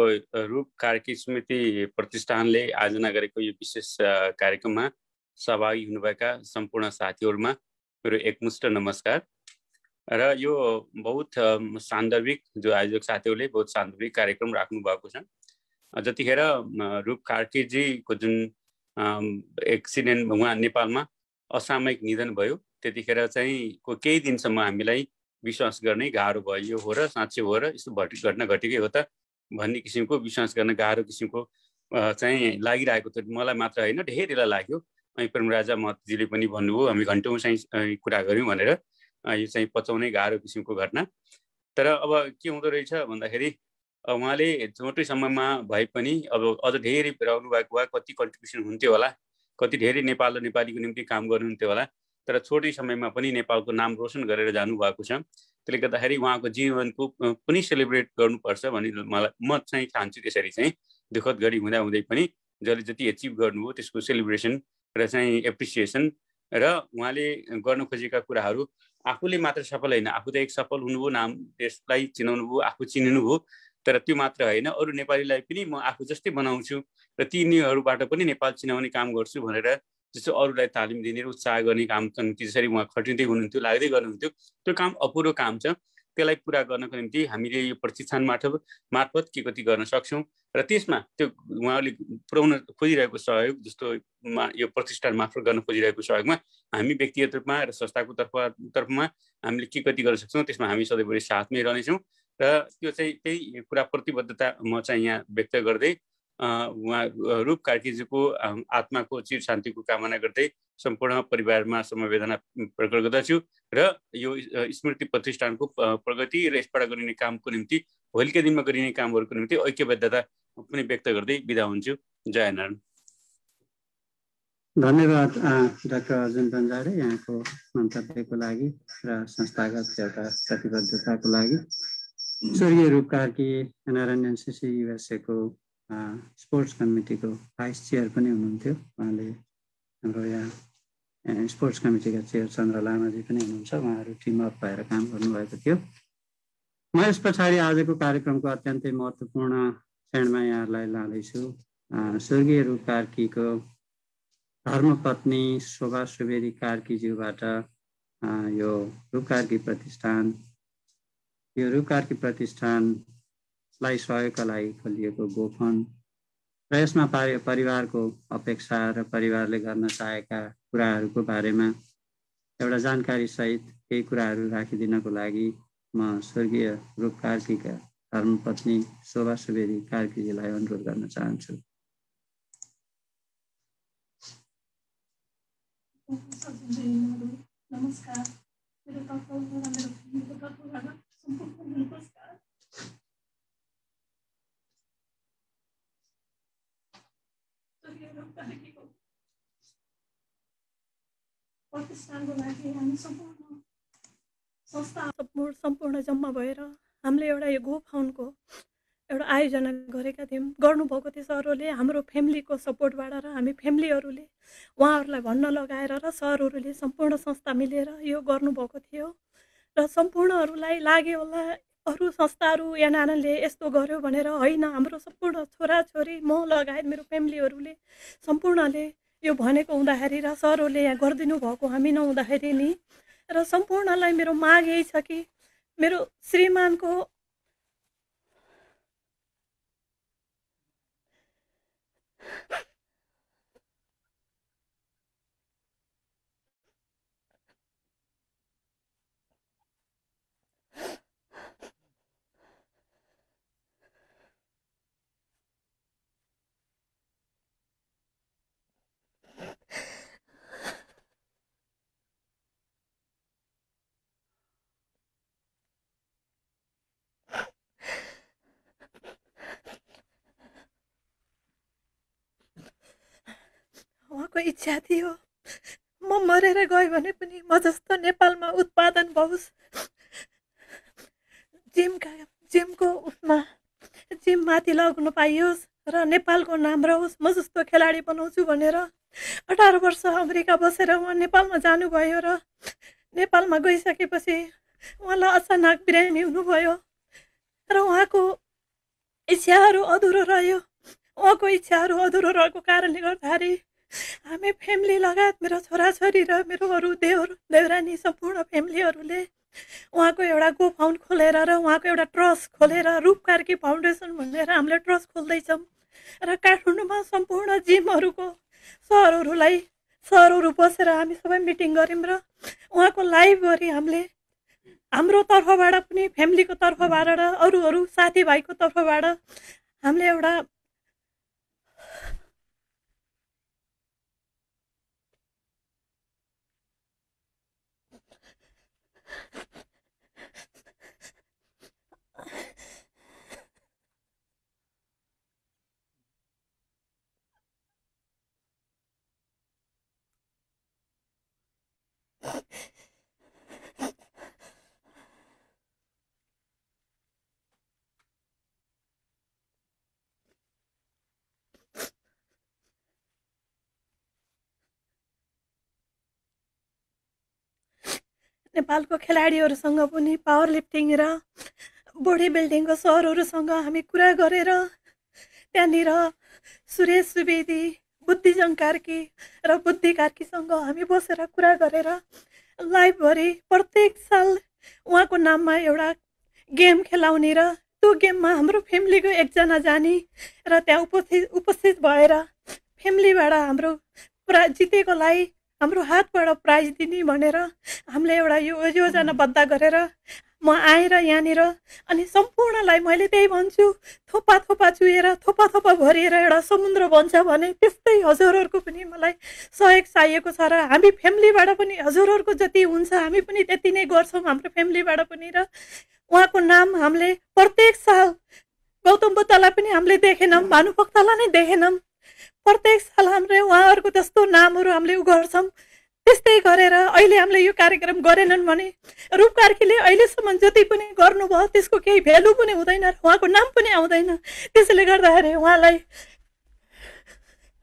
रूप कार्की स्मृति प्रतिष्ठानले आयोजना गरेको यो विशेष कार्यक्रममा सहभागी हुनुभएका सम्पूर्ण साथीहरूमा मेरो एकमुष्ट नमस्कार। र यो बहुत सान्दर्भिक, जो आयोजक साथीहरूले बहुत सान्दर्भिक कार्यक्रम राख्नु भएको छ। जतिखेर रूप कार्कीजीको जुन एक्सिडेन्ट उहाँ नेपालमा असामयिक निधन भयो, त्यतिखेर चाहिँ केही दिनसम्म हामीलाई विश्वास गर्ने गाह्रो भयो। यो हो र, साँच्चै हो र, यस्तो घटना घटेकै हो त भन्ने किसिमको विश्वास गर्न गाह्रो किसिमको चाहिँ लागिरहेको थियो। मलाई मात्र होइन, धेरैलाई लाग्यो। अनि प्रेमराजा महतजीले पनि भन्नुभयो हामी घन्टौँ चाहिँ कुरा गऱ्यौँ भनेर। यो चाहिँ पचाउनै गाह्रो किसिमको घटना। तर अब के हुँदो रहेछ भन्दाखेरि उहाँले छोटै समयमा भए पनि अब अझ धेरै रहनु भएको भए कति कन्ट्रिब्युसन हुन्थ्यो होला, कति धेरै नेपाल र नेपालीको निम्ति काम गर्नुहुन्थ्यो होला। तर छोटै समयमा पनि नेपालको नाम रोशन गरेर जानुभएको छ। त्यसले गर्दाखेरि उहाँको जीवनको पनि सेलिब्रेट गर्नुपर्छ भन्ने म चाहिँ ठान्छु। त्यसरी चाहिँ दुःखद घडी हुँदा हुँदै पनि जसले जति एचिभ गर्नुभयो त्यसको सेलिब्रेसन र चाहिँ एप्रिसिएसन, र उहाँले गर्न खोजेका कुराहरू आफूले मात्र सफल होइन, आफू त एक सफल हुनुभयो, नाम देशलाई चिनाउनु भयो, आफू चिनिनु भयो। तर त्यो मात्र होइन, अरू नेपालीलाई पनि म आफू जस्तै बनाउँछु र तिनीहरूबाट पनि नेपाल चिनाउने काम गर्छु भनेर जस्तो अरूलाई तालिम दिने र उत्साह गर्ने काम जसरी उहाँ खटिँदै हुनुहुन्थ्यो, लाग्दै गर्नुहुन्थ्यो, त्यो काम अपुरो काम छ। त्यसलाई पुरा गर्नको निम्ति हामीले यो प्रतिष्ठान मार्फत के कति गर्न सक्छौँ र त्यसमा त्यो उहाँले पुर्याउन खोजिरहेको सहयोग, जस्तो यो प्रतिष्ठान मार्फत गर्न खोजिरहेको सहयोगमा हामी व्यक्तिगत रूपमा र संस्थाको तर्फमा हामीले के कति गर्न सक्छौँ, त्यसमा हामी सधैँभरि साथमै रहनेछौँ। र त्यो चाहिँ त्यही कुरा प्रतिबद्धता म चाहिँ यहाँ व्यक्त गर्दै उहाँ रूप कार्कीजीको आत्माको चिर शान्तिको कामना गर्दै सम्पूर्ण परिवारमा समवेदना प्रकट गर्दछु र यो स्मृति प्रतिष्ठानको प्रगति र यसबाट गरिने कामको निम्ति, भोलिका दिनमा गरिने कामहरूको निम्ति ऐक्यबद्धता पनि व्यक्त गर्दै बिदा हुन्छु। जय नारायण। धन्यवाद डाक्टर अर्जुन बन्जाडे, यहाँको मन्तव्यको लागि र संस्थागत एउटा प्रतिबद्धताको लागि। स्वर्गीय रूप कार्की एनआरएन एनसिसी युएसएको स्पोर्ट्स कमिटीको भाइस चेयर पनि हुनुहुन्थ्यो। उहाँले हाम्रो यहाँ स्पोर्ट्स कमिटीका चेयर चन्द्र लामाजी पनि हुनुहुन्छ। उहाँहरू टिमअप भएर काम गर्नुभएको थियो। म यस पछाडि आजको कार्यक्रमको अत्यन्तै महत्त्वपूर्ण क्षणमा यहाँहरूलाई लाँदैछु। स्वर्गीय रूप कार्कीको धर्मपत्नी शोभा सुवेदी कार्कीज्यूबाट यो रूप कार्की प्रतिष्ठानलाई सहयोगका लागि खोलिएको गोफन्ड र यसमा परिवारको अपेक्षा र परिवारले गर्न चाहेका कुराहरूको बारेमा एउटा जानकारी सहित केही कुराहरू राखिदिनको लागि म स्वर्गीय रूप कार्कीका धर्मपत्नी शोभा सुवेदी कार्कीजीलाई अनुरोध गर्न चाहन्छु। नमस्कार, मेरो तर्फबाट, मेरो फ्यामिलीको तर्फबाट सम्पूर्ण नमस्कार। प्रतिष्ठानको लागि हामी सम्पूर्ण जम्मा भएर हामीले एउटा यो गो फाउन्डको एउटा आयोजना गरेका थियौँ। गर्नुभएको थियो सरहरूले, हाम्रो फ्यामिलीको सपोर्टबाट र हामी फ्यामिलीहरूले उहाँहरूलाई भन्न लगाएर र सरहरूले सम्पूर्ण संस्था मिलेर यो गर्नुभएको थियो। र सम्पूर्णहरूलाई लाग्यो होला अरू संस्थाहरू एनआरएनले यस्तो गर्यो भनेर, होइन, हाम्रो सम्पूर्ण छोराछोरी म लगायत मेरो फ्यामिलीहरूले सम्पूर्णले यो भनेको हुँदाखेरि र सरहरूले यहाँ गरिदिनु भएको हामी नहुँदाखेरि नि, र सम्पूर्णलाई मेरो माग यही छ कि मेरो श्रीमानको उहाँको इच्छा थियो म मरेर गयो भने पनि म जस्तो नेपालमा उत्पादन होस्, जिमको उसमा जिममाथि लाग्नु पाइयोस् र नेपालको नाम रहोस्, म जस्तो खेलाडी बनाउँछु भनेर 18 वर्ष अमेरिका बसेर उहाँ नेपालमा जानुभयो र नेपालमा गइसकेपछि उहाँलाई अचानक बिरामी हुनुभयो र उहाँको इच्छाहरू अधुरो रह्यो। उहाँको इच्छाहरू अधुरो रहेको कारणले गर्दाखेरि हामी फ्यामिली लगायत मेरो छोराछोरी र मेरो अरू देवरानी सम्पूर्ण फ्यामिलीहरूले उहाँको एउटा गोफाउन्ड खोलेर र उहाँको एउटा ट्रस्ट खोलेर रूप कार्की फाउन्डेसन भनेर हामीले ट्रस्ट खोल्दैछौँ र काठमाडौँमा सम्पूर्ण जिमहरूको सरहरू बसेर हामी सबै मिटिङ गऱ्यौँ र उहाँको लाइभभरि हामीले हाम्रो तर्फबाट पनि फ्यामिलीको तर्फबाट र अरू साथीभाइको तर्फबाट हामीले एउटा नेपालको खेलाडीहरूसँग पनि पावर लिफ्टिङ र बडी बिल्डिङको सरहरूसँग हामी कुरा गरेर त्यहाँनिर सुरेश सुवेदी, बुद्धिजङ कार्की र बुद्धि कार्कीसँग हामी बसेर कुरा गरेर लाइभभरि प्रत्येक साल उहाँको नाममा एउटा गेम खेलाउने र त्यो गेममा हाम्रो फ्यामिलीको एकजना जाने र त्यहाँ उपस्थित भएर फ्यामिलीबाट हाम्रो जितेकोलाई हाम्रो हातबाट प्राइज दिने भनेर हामीले एउटा यो योजनाबद्ध गरेर म आएर यहाँनिर अनि सम्पूर्णलाई मैले त्यही भन्छु, थोपा थोपा चुहेर थोपा थोपा भरिएर एउटा समुद्र बन्छ भने त्यस्तै हजुरहरूको पनि मलाई सहयोग चाहिएको छ र हामी फ्यामिलीबाट पनि हजुरहरूको जति हुन्छ हामी पनि त्यति नै गर्छौँ हाम्रो फ्यामिलीबाट पनि। र उहाँको नाम हामीले प्रत्येक साल गौतम बुद्धलाई पनि हामीले देखेनौँ, भानुभक्तलाई नै देखेनौँ, प्रत्येक साल हामीले उहाँहरूको जस्तो नामहरू हामीले गर्छौँ। त्यस्तै गरेर अहिले हामीले यो कार्यक्रम गरेनन् भने रूप कार्कीले अहिलेसम्म जति पनि गर्नुभयो त्यसको केही भ्यालु पनि हुँदैन, उहाँको नाम पनि आउँदैन। त्यसैले गर्दाखेरि उहाँलाई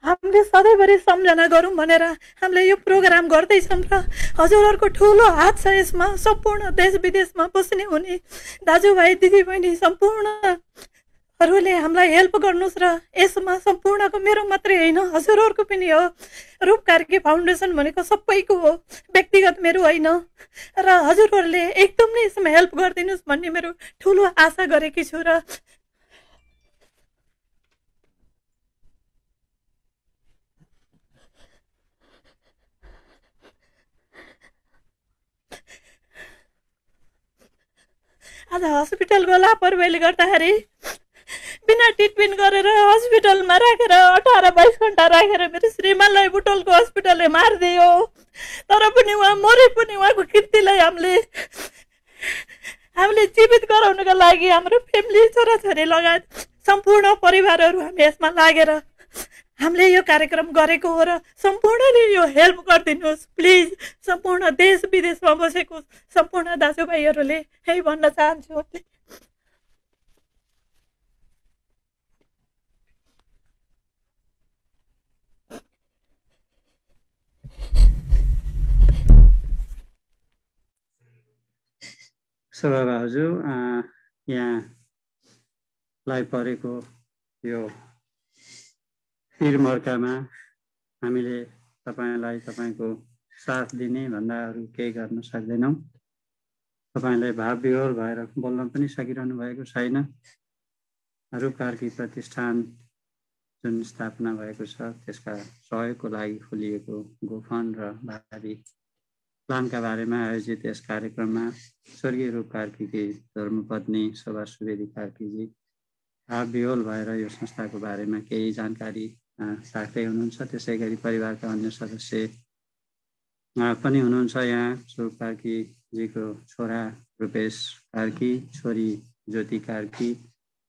हामीले सधैँभरि सम्झना गरौँ भनेर हामीले यो प्रोग्राम गर्दैछौँ र हजुरहरूको ठुलो हात छ यसमा। सम्पूर्ण देश विदेशमा बस्ने हुने दाजुभाइ दिदीबहिनी सम्पूर्णहरूले हामीलाई हेल्प गर्नुहोस् र यसमा सम्पूर्णको मेरो मात्रै होइन हजुरहरूको पनि हो। रूप कार्की फाउन्डेसन भनेको सबैको हो, व्यक्तिगत मेरो होइन र हजुरहरूले एकदम नै यसमा हेल्प गरिदिनुहोस् भन्ने मेरो ठुलो आशा गरेकी छु। र आज हस्पिटलको लापरवाहीले गर्दाखेरि बिना ट्रिटमेन्ट गरेर हस्पिटलमा राखेर 18-22 घन्टा राखेर मेरो श्रीमानलाई बुटोलको हस्पिटलले मारिदियो। तर पनि उहाँ मरे पनि उहाँको कीर्तिलाई हामीले जीवित गराउनको लागि हाम्रो फ्यामिली छोराछोरी लगायत सम्पूर्ण परिवारहरू हामी यसमा लागेर हामीले यो कार्यक्रम गरेको हो र सम्पूर्णले यो हेल्प गरिदिनुहोस् प्लिज। सम्पूर्ण देश विदेशमा बसेको सम्पूर्ण दाजुभाइहरूले यही भन्न चाहन्छु। सभा भाउजू, यहाँलाई परेको यो हिरमर्कामा हामीले तपाईँलाई तपाईँको साथ दिने भन्दा अरू केही गर्न सक्दैनौँ। तपाईँलाई भावविह्वल भएर बोल्न पनि सकिरहनु भएको छैन। रूप कार्की प्रतिष्ठान जुन स्थापना भएको छ त्यसका सहयोगको लागि खोलिएको गोफाउन्ड र भावी प्लानका बारेमा आयोजित यस कार्यक्रममा स्वर्गीय रूप कार्कीकी धर्मपत्नी शोभा सुवेदी कार्कीजी भावविह्वल भएर यो संस्थाको बारेमा केही जानकारी राख्दै हुनुहुन्छ। त्यसै गरी परिवारका अन्य सदस्य पनि हुनुहुन्छ। यहाँ रूप कार्कीजीको छोरा रूपेश कार्की, छोरी ज्योति कार्की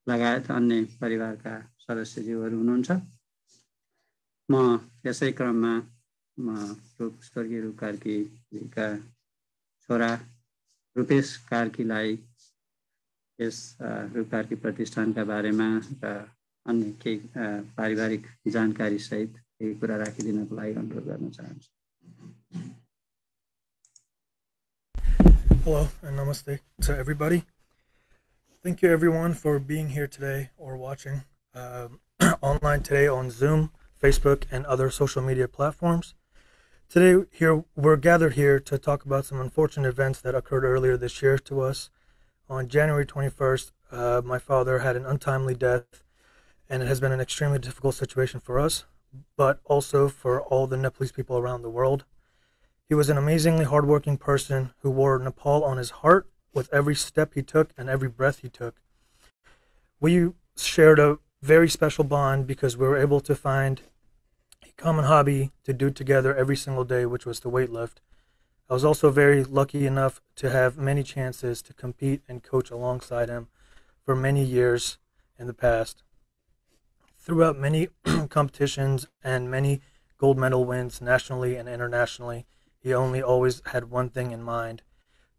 लगायत अन्य परिवारका सदस्यज्यूहरू हुनुहुन्छ। म यसै क्रममा स्वर्गीय रूप कार्कीका छोरा रूपेश कार्कीलाई यस रूप कार्की प्रतिष्ठानका बारेमा र अन्य केही पारिवारिक जानकारी सहित केही कुरा राखिदिनको लागि अनुरोध गर्न चाहन्छु। Hello and namaste to everybody. Thank you everyone for being here today or watching online today on Zoom, Facebook, and other social media platforms. Today we're gathered here to talk about some unfortunate events that occurred earlier this year to us. On January 21st, my father had an untimely death, and it has been an extremely difficult situation for us, but also for all the Nepalese people around the world. He was an amazingly hardworking person who wore Nepal on his heart with every step he took and every breath he took. We shared a very special bond because we were able to find a common hobby to do together every single day, which was to weightlift. I was also very lucky enough to have many chances to compete and coach alongside him for many years in the past. Throughout many competitions and many gold medal wins nationally and internationally, he only always had one thing in mind: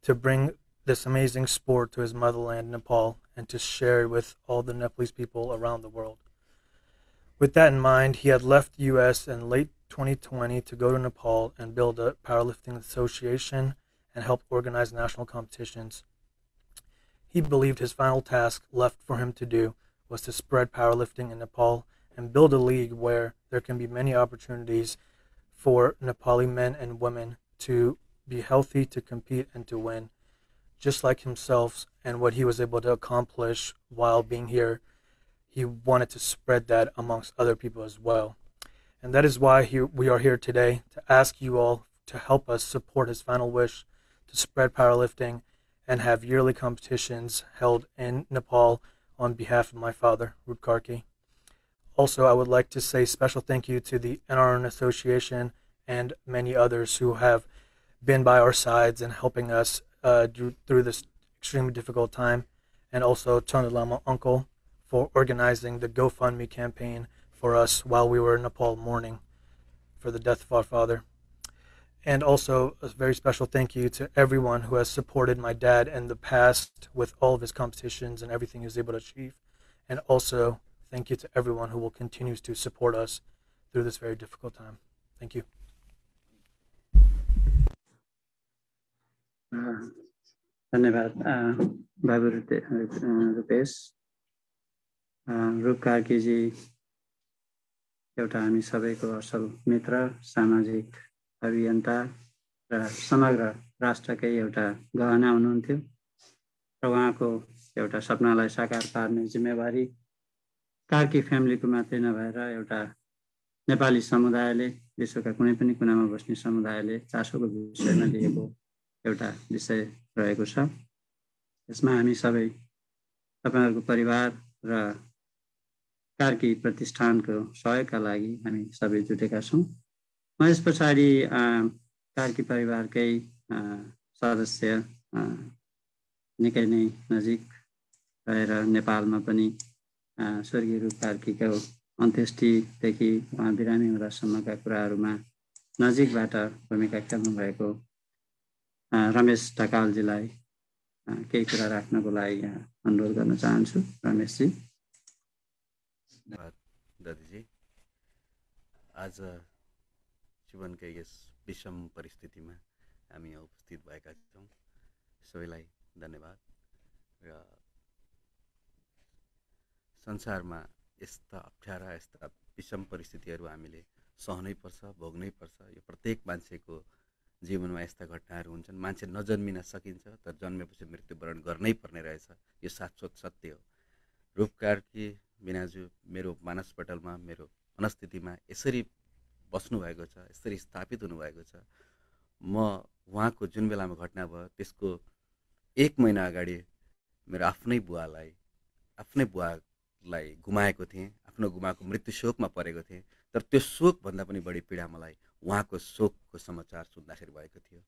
to bring this amazing sport to his motherland, Nepal, and to share it with all the Nepalese people around the world. With that in mind, he had left the U.S. in late 2020 to go to Nepal and build a powerlifting association and help organize national competitions. He believed his final task left for him to do was to spread powerlifting in Nepal and build a league where there can be many opportunities for Nepali men and women to be healthy, to compete, and to win, just like himself and what he was able to accomplish while being here. He wanted to spread that amongst other people as well. And that is why we are here today, to ask you all to help us support his final wish to spread powerlifting and have yearly competitions held in Nepal on behalf of my father, Rup Karki. Also, I would like to say special thank you to the NRN Association and many others who have been by our sides and helping us through this extremely difficult time, and also Chanda Lama Uncle for organizing the GoFundMe campaign for us while we were in Nepal mourning for the death of our father. And also a very special thank you to everyone who has supported my dad in the past with all of his competitions and everything he was able to achieve. And also thank you to everyone who will continue to support us through this very difficult time. Thank you. धन्यवाद बाबु रूपेश। रूप कार्कीजी एउटा हामी सबैको असल मित्र, सामाजिक अभियन्ता र समग्र राष्ट्रकै एउटा गहना हुनुहुन्थ्यो र उहाँको एउटा सपनालाई साकार पार्ने जिम्मेवारी कार्की फ्यामिलीको मात्रै नभएर एउटा नेपाली समुदायले, विश्वका कुनै पनि कुनामा बस्ने समुदायले चासोको विषयमा लिएको एउटा विषय रहेको छ। यसमा हामी सबै तपाईहरुको परिवार र कार्की प्रतिष्ठानको सहयोगका लागि हामी सबै जुटेका छौँ। म यस पछाडि कार्की परिवारकै सदस्य निकै नै नजिक रहेर नेपालमा पनि स्वर्गीय रूप कार्कीको अन्त्येष्टिदेखि उहाँ बिरामी हुँदासम्मका कुराहरूमा नजिकबाट भूमिका खेल्नु भएको रमेश ढकालजीलाई केही कुरा राख्नको लागि यहाँ अनुरोध गर्न चाहन्छु। रमेशजी। धन्यवाद दाजुजी। आज जीवनकै यस विषम परिस्थितिमा हामी उपस्थित भएका छौँ, सबैलाई धन्यवाद। र संसारमा यस्ता अप्ठ्यारा, यस्ता विषम परिस्थितिहरू हामीले सहनै पर्छ, भोग्नै पर्छ। यो प्रत्येक मान्छेको जीवनमा यस्ता घटनाहरू हुन्छन्। मान्छे नजन्मिन सकिन्छ, तर जन्मेपछि मृत्युवरण गर्नै पर्ने रहेछ, यो शाश्वत सत्य हो। रूप कार्की बिनाजु मेरो मानसपटलमा, मेरो मनस्थितिमा यसरी बस्नुभएको छ, यसरी स्थापित हुनुभएको छ। म उहाँको जुन बेलामा घटना भयो त्यसको 1 महिना अगाडि मेरो आफ्नै बुवालाई गुमाएको थिएँ, आफ्नो गुमाको मृत्यु शोकमा परेको थिएँ। तर त्यो शोकभन्दा पनि बढी पीडा मलाई उहाँको शोकको समाचार सुन्दाखेरि भएको थियो।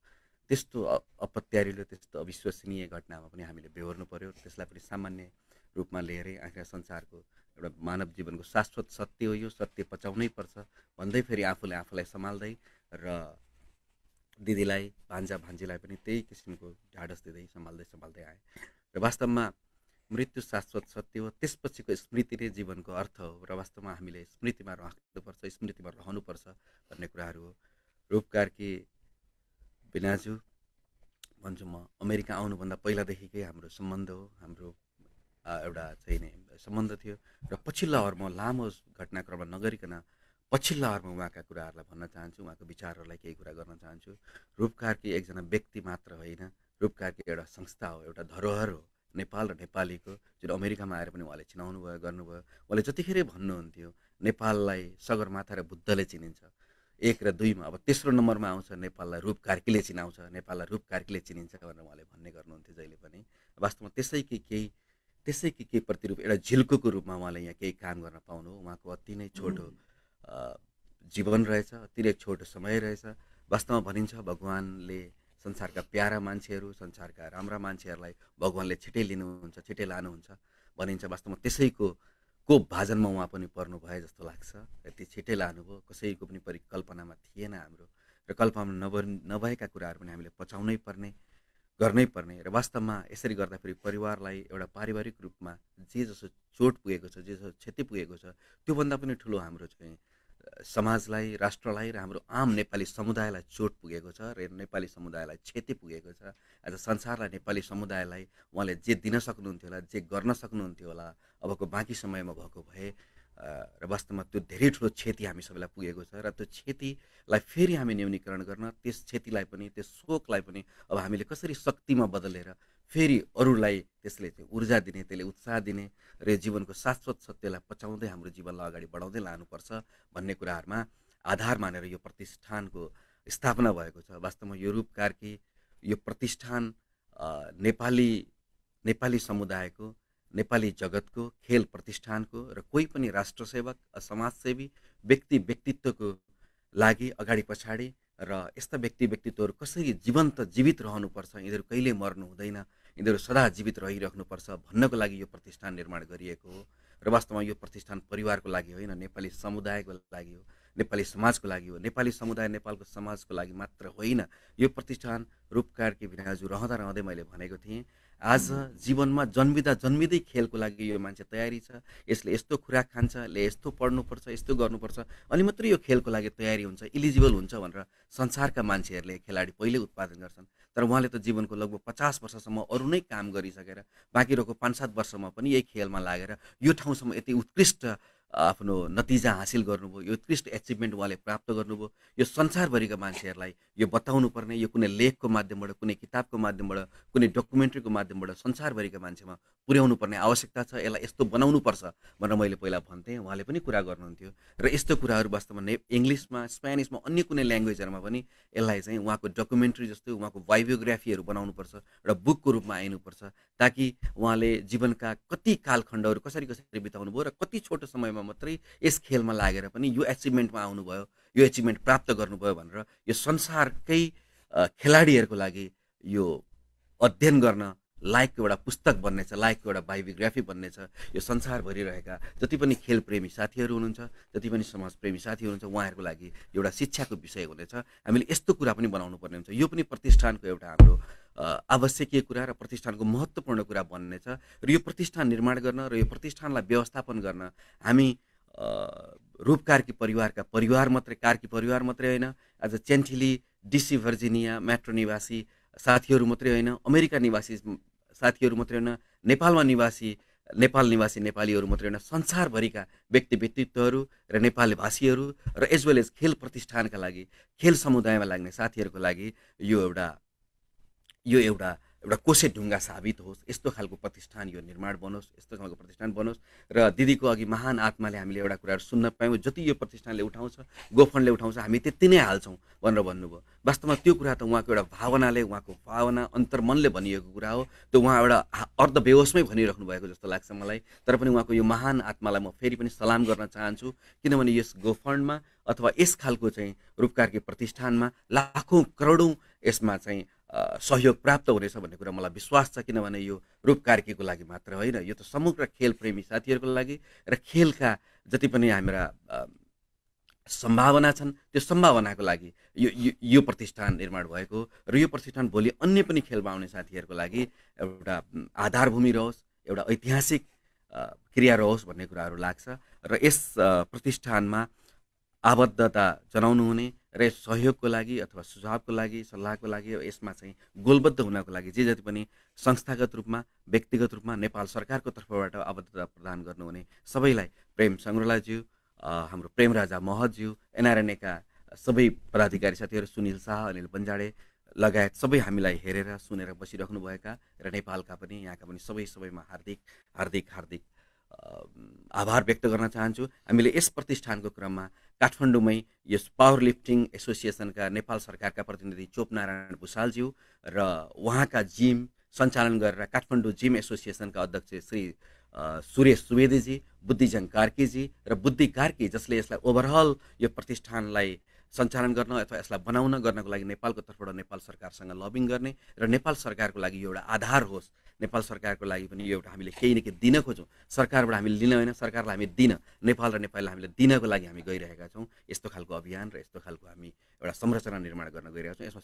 त्यस्तो अपत्यारिलो, त्यस्तो अविश्वसनीय घटनामा पनि हामीले बेहोर्नु पर्यो। त्यसलाई पनि सामान्य रूपमा लिएरै आखिर संसारको एउटा मानव जीवनको शाश्वत सत्य हो, यो सत्य पचाउनै पर्छ भन्दै फेरि आफूले आफूलाई सम्हाल्दै र दिदीलाई भान्जा भान्जीलाई पनि त्यही किसिमको ढाडस दिँदै सम्हाल्दै आएँ। र वास्तवमा मृत्यु शाश्वत सत्य हो, त्यसपछिको स्मृति नै जीवनको अर्थ हो र वास्तवमा हामीले स्मृतिमा राख्नुपर्छ, स्मृतिमा रहनुपर्छ भन्ने कुराहरू हो। रूप कार्की बिनाजु भन्छु म, अमेरिका आउनुभन्दा पहिलादेखिकै हाम्रो सम्बन्ध हो, हाम्रो एउटा चाहिँ नि सम्बन्ध थियो र पछिल्लो अवरमा लामो घटनाक्रममा नगरिकन पछिल्लो अवरमा उहाँका कुराहरूलाई भन्न चाहन्छु, उहाँको विचारहरूलाई केही कुरा गर्न चाहन्छु। रूप कार्की एकजना व्यक्ति मात्र होइन, रूप कार्की एउटा संस्था हो, एउटा धरोहर हो नेपाल र नेपालीको, जुन अमेरिकामा आएर पनि उहाँले चिनाउनु भयो, गर्नुभयो। उहाँले जतिखेर भन्नुहुन्थ्यो नेपाललाई सगरमाथा र बुद्धले चिनिन्छ, 1 र 2 मा अब तेस्रो नम्बरमा आउँछ नेपाललाई रूप कार्कीले चिनाउँछ, नेपाललाई रूप कार्कीले चिनिन्छ भनेर उहाँले भन्ने गर्नुहुन्थ्यो जहिले पनि। वास्तवमा त्यसैकै केही प्रतिरूप एउटा झिल्कोको रूपमा उहाँले यहाँ केही काम गर्न पाउनु हो। उहाँको अति नै छोटो जीवन रहेछ, अति नै छोटो समय रहेछ। वास्तवमा भनिन्छ भगवानले संसारका प्यारा मान्छेहरू, संसारका राम्रा मान्छेहरूलाई भगवानले छिटै लिनुहुन्छ, छिटै लानुहुन्छ भनिन्छ। वास्तवमा त्यसैको भाजनमा उहाँ पनि पर्नु भए जस्तो लाग्छ। यति छिटै लानुभयो, कसैको पनि परिकल्पनामा थिएन हाम्रो, र कल्पना नभएका कुराहरू पनि हामीले पचाउनै पर्ने, गर्नै पर्ने। र वास्तवमा यसरी गर्दाखेरि परिवारलाई एउटा पारिवारिक रूपमा जे जसो चोट पुगेको छ, जे जसो क्षति पुगेको छ, त्योभन्दा पनि ठुलो हाम्रो चाहिँ समाजलाई, राष्ट्रलाई र हाम्रो आम नेपाली समुदायलाई चोट पुगेको छ र नेपाली समुदायलाई क्षति पुगेको छ। आज संसारलाई, नेपाली समुदायलाई उहाँले जे दिन सक्नुहुन्थ्यो होला, जे गर्न सक्नुहुन्थ्यो होला अबको बाँकी समयमा भएको भए, र वास्तवमा त्यो धेरै ठुलो क्षति हामी सबैलाई पुगेको छ। र त्यो क्षतिलाई फेरि हामी न्यूनीकरण गर्न, त्यस क्षतिलाई पनि, त्यस शोकलाई पनि अब हामीले कसरी शक्तिमा बदलेर फेरि अरूलाई त्यसले चाहिँ ऊर्जा दिने, त्यसले उत्साह दिने र जीवनको शाश्वत सत्यलाई पचाउँदै हाम्रो जीवनलाई अगाडि बढाउँदै लानुपर्छ भन्ने कुराहरूमा आधार मानेर यो प्रतिष्ठानको स्थापना भएको छ। वास्तवमा यो रूप कार्की, यो प्रतिष्ठान नेपाली समुदायको, नेपाली जगतको, खेल प्रतिष्ठानको र कोही पनि राष्ट्रसेवक, समाजसेवी व्यक्तित्वको लागि अगाडि पछाडि र यस्ता व्यक्तित्वहरू कसरी जीवित रहनुपर्छ, यिनीहरू कहिले मर्नु हुँदैन, यिनीहरू सदा जीवित रहिराख्नुपर्छ भन्नको लागि यो प्रतिष्ठान निर्माण गरिएको हो। र वास्तवमा यो प्रतिष्ठान परिवारको लागि होइन, नेपाली समुदायको लागि हो, नेपाली समाजको लागि हो। नेपाली समुदाय, नेपालको समाजको लागि मात्र होइन। यो प्रतिष्ठान रूप कार्की बिनाजु रहँदै मैले भनेको थिएँ, आज जीवनमा जन्मिँदै खेलको लागि यो मान्छे तयारी छ, यसले यस्तो खुराक खान्छ, यसले यस्तो पढ्नुपर्छ, यस्तो गर्नुपर्छ, अनि मात्रै यो खेलको लागि तयारी हुन्छ, इलिजिबल हुन्छ भनेर संसारका मान्छेहरूले खेलाडी पहिले उत्पादन गर्छन्। तर उहाँले त जीवनको लगभग 50 वर्षसम्म अरू नै काम गरिसकेर बाँकी रहेको 5-7 वर्षमा पनि यही खेलमा लागेर यो ठाउँसम्म यति उत्कृष्ट आफ्नो नतिजा हासिल गर्नुभयो, यो उत्कृष्ट एचिभमेन्ट उहाँले प्राप्त गर्नुभयो। यो संसारभरिका मान्छेहरूलाई यो बताउनु पर्ने, यो कुनै लेखको माध्यमबाट, कुनै किताबको माध्यमबाट, कुनै डकुमेन्ट्रीको माध्यमबाट संसारभरिका मान्छेमा पुर्याउनु पर्ने आवश्यकता छ। यसलाई यस्तो बनाउनुपर्छ भनेर मैले पहिला भन्थेँ, उहाँले पनि कुरा गर्नुहुन्थ्यो। र यस्तो कुराहरू वास्तवमा इङ्ग्लिसमा, स्पेनिसमा, अन्य कुनै ल्याङ्ग्वेजहरूमा पनि यसलाई चाहिँ उहाँको डकुमेन्ट्री जस्तो, उहाँको बायोग्राफीहरू बनाउनुपर्छ र बुकको रूपमा आइनुपर्छ, ताकि उहाँले जीवनका कति कालखण्डहरू कसरी बिताउनु भयो र कति छोटो समयमा मात्रै यस खेलमा लागेर पनि यो एचिभमेन्टमा आउनुभयो, यो एचिभमेन्ट प्राप्त गर्नुभयो भनेर यो संसारकै खेलाडीहरूको लागि यो अध्ययन गर्न लायकको एउटा पुस्तक बन्नेछ, लायकको एउटा बायोग्राफी बन्नेछ। यो संसारभरि रहेका जति पनि खेलप्रेमी साथीहरू हुनुहुन्छ, जति पनि समाजप्रेमी साथीहरू हुनुहुन्छ, उहाँहरूको लागि एउटा शिक्षाको विषय हुनेछ। हामीले यस्तो कुरा पनि बनाउनु पर्ने हुन्छ। यो पनि प्रतिष्ठानको एउटा हाम्रो आवश्यकीय कुरा र प्रतिष्ठानको महत्त्वपूर्ण कुरा बन्नेछ। र यो प्रतिष्ठान निर्माण गर्न र यो प्रतिष्ठानलाई व्यवस्थापन गर्न हामी रूप कार्की परिवारका परिवार मात्रै, कार्की परिवार मात्रै होइन, आज चेन्टिली, डिसी भर्जिनिया मेट्रो निवासी साथीहरू मात्रै होइन, अमेरिका निवासी साथीहरू मात्रै होइन, नेपाल निवासी नेपालीहरू मात्रै होइन, संसारभरिका व्यक्तित्वहरू र नेपाली भाषीहरू र एज वेल एज खेल प्रतिष्ठानका लागि, खेल समुदायमा लाग्ने साथीहरूको लागि यो एउटा कोसे ढुङ्गा साबित होस्। यस्तो खालको प्रतिष्ठान यो निर्माण बनोस्, यस्तो खालको प्रतिष्ठान बनोस्। र दिदीको अघि महान आत्माले हामीले एउटा कुराहरू सुन्न पायौँ, जति यो प्रतिष्ठानले उठाउँछ, गोफन्डले उठाउँछ, हामी त्यति नै हाल्छौँ भनेर भन्नुभयो। वास्तवमा त्यो कुरा त उहाँको एउटा भावनाले, उहाँको भावना अन्तर्मनले भनिएको कुरा हो। त्यो उहाँ एउटा अर्धबेहोसमै भनिराख्नु भएको जस्तो लाग्छ मलाई। तर पनि उहाँको यो महान आत्मालाई म फेरि पनि सलाम गर्न चाहन्छु, किनभने यस गोफन्डमा अथवा यस खालको चाहिँ रूप कार्की प्रतिष्ठानमा लाखौँ करोडौँ यसमा चाहिँ सहयोग प्राप्त हुनेछ भन्ने कुरा मलाई विश्वास छ। किनभने यो रूप कार्कीको लागि मात्र होइन, यो त समग्र खेलप्रेमी साथीहरूको लागि र खेलका जति पनि हाम्रा सम्भावना छन् त्यो सम्भावनाको लागि यो प्रतिष्ठान निर्माण भएको र यो प्रतिष्ठान भोलि अन्य पनि खेलमा आउने साथीहरूको लागि एउटा आधारभूमि रहोस्, एउटा ऐतिहासिक क्रिया रहोस् भन्ने कुराहरू लाग्छ र यस प्रतिष्ठानमा आबद्धता जनाउनु हुने र यस सहयोगको लागि अथवा सुझावको लागि सल्लाहको लागि यसमा चाहिँ गोलबद्ध हुनको लागि जे जति पनि संस्थागत रूपमा व्यक्तिगत रूपमा नेपाल सरकारको तर्फबाट आबद्धता प्रदान गर्नुहुने सबैलाई प्रेम सङ्ग्रौलाज्यू, हाम्रो प्रेमराजा महतज्यू, एनआरएनएका सबै पदाधिकारी साथीहरू सुनिल शाह, अनिल बन्जाडे लगायत सबै हामीलाई हेरेर सुनेर बसिराख्नुभएका र नेपालका पनि यहाँका पनि सबैमा हार्दिक हार्दिक हार्दिक आभार व्यक्त गर्न चाहन्छु। हामीले यस प्रतिष्ठानको क्रममा काठमाडौँमै यस पावर लिफ्टिङ एसोसिएसनका नेपाल सरकारका प्रतिनिधि चोपनारायण भुषालज्यू र उहाँका जिम सञ्चालन गरेर काठमाडौँ जिम एसोसिएसनका अध्यक्ष श्री सुरेश सुवेदीजी, बुद्धिजङ कार्कीजी र बुद्धि कार्की जसले यसलाई ओभरअल यो प्रतिष्ठानलाई सञ्चालन गर्न अथवा यसलाई बनाउन गर्नको लागि नेपालको तर्फबाट नेपाल सरकारसँग लबिङ गर्ने र नेपाल सरकारको लागि यो एउटा आधार होस्, नेपाल सरकारको लागि पनि यो एउटा हामीले केही न केही दिन खोजौँ, सरकारबाट हामीले लिन होइन, सरकारलाई हामी दिन, नेपाल र नेपाललाई हामीले दिनको लागि हामी गइरहेका छौँ। यस्तो खालको अभियान र यस्तो खालको हामी एउटा संरचना निर्माण गर्न गइरहेका छौँ। यसमा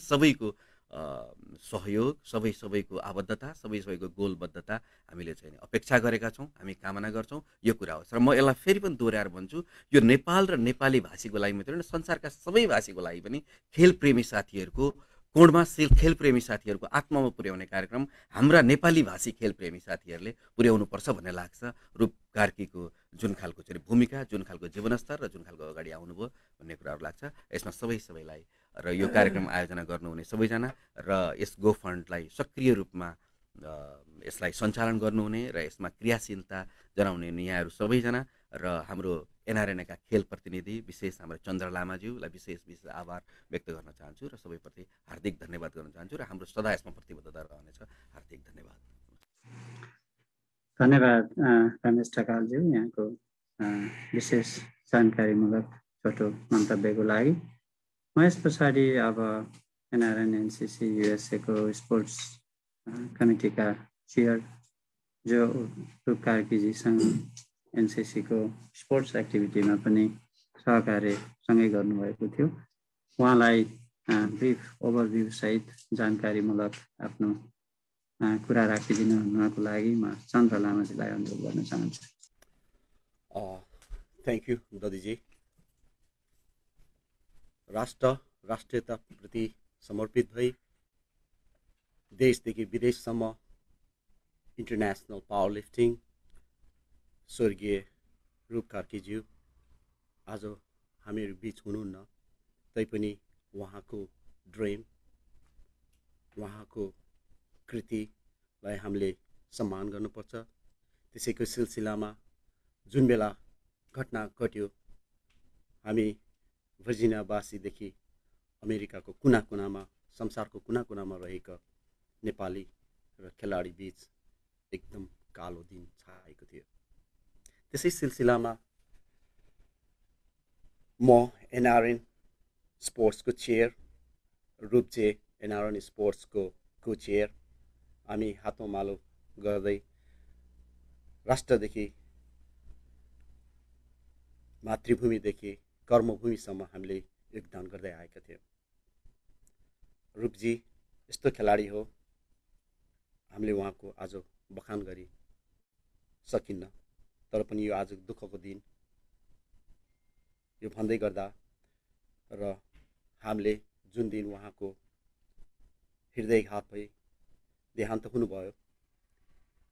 सबैको सहयोग, सबैको आबद्धता, सबैको गोलबद्धता हामीले चाहिँ अपेक्षा गरेका छौँ, हामी कामना गर्छौँ। यो कुरा हो। र म यसलाई फेरि पनि दोहोऱ्याएर भन्छु, यो नेपाल र नेपाली भाषीको लागि मात्रै होइन, संसारका सबै भाषीको लागि पनि खेलप्रेमी साथीहरूको कोणमा खेलप्रेमी साथीहरूको आत्मामा पुर्याउने कार्यक्रम हाम्रा नेपाली भाषी खेलप्रेमी साथीहरूले पुर्याउनुपर्छ भन्ने लाग्छ। रूप कार्कीको जुन खालको चाहिँ भूमिका, जुन खालको जीवनस्तर र जुन खालको अगाडि आउनुभयो भन्ने कुराहरू लाग्छ। यसमा सबैलाई र यो कार्यक्रम आयोजना गर्नुहुने सबैजना र यस गो फन्डलाई सक्रिय रूपमा यसलाई सञ्चालन गर्नुहुने र यसमा क्रियाशीलता जनाउने यहाँहरू सबैजना र हाम्रो एनआरएनएका खेल प्रतिनिधि विशेष हाम्रो चन्द्र लामाज्यूलाई विशेष आभार व्यक्त गर्न चाहन्छु र सबैप्रति हार्दिक धन्यवाद गर्न चाहन्छु र हाम्रो सदा यसमा प्रतिबद्धता रहनेछ। हार्दिक धन्यवाद। धन्यवाद रमेश ढकालज्यू यहाँको विशेष जानकारीमूलक छोटो मन्तव्यको लागि। म यस पछाडि अब एनआरएन एनसिसी युएसएको स्पोर्ट्स कमिटीका चेयर जो रूप कार्कीजीसँग एनसिसीको स्पोर्ट्स एक्टिभिटीमा पनि सहकार्य सँगै गर्नुभएको थियो, उहाँलाई ब्रिफ ओभरभ्यू सहित जानकारीमूलक आफ्नो कुरा राखिदिनु हुनको लागि म चन्द्र लामाजीलाई अनुरोध गर्न चाहन्छु। Thank you ददीजी। राष्ट्रियताप्रति समर्पित भई देशदेखि विदेशसम्म इन्टरनेसनल पावर लिफ्टिङ स्वर्गीय रूप कार्कीज्यू आज हामीहरू बिच हुनुहुन्न, तैपनि उहाँको ड्रिम, उहाँको कृतिलाई हामीले सम्मान गर्नुपर्छ। त्यसैको सिलसिलामा जुन बेला घटना घट्यो, हामी भर्जिनियावासीदेखि अमेरिकाको कुना कुनामा, संसारको कुना कुनामा रहेका नेपाली र खेलाडी बीच एकदम कालो दिन छाएको थियो। त्यसै सिलसिलामा म एनआरएन स्पोर्ट्सको चेयर, रूपजे एनआरएन स्पोर्ट्सको को चेयर, हामी हातोमालो गर्दै राष्ट्रदेखि मातृभूमिदेखि कर्मभूमिसम्म हामीले योगदान गर्दै आएका थियौँ। रूपजी यस्तो खेलाडी हो, हामीले उहाँको आज बखान गरी सकिन्न, तर पनि यो आज दुःखको दिन। यो भन्दै गर्दा र हामीले जुन दिन उहाँको हृदयघात भई देहान्त हुनुभयो,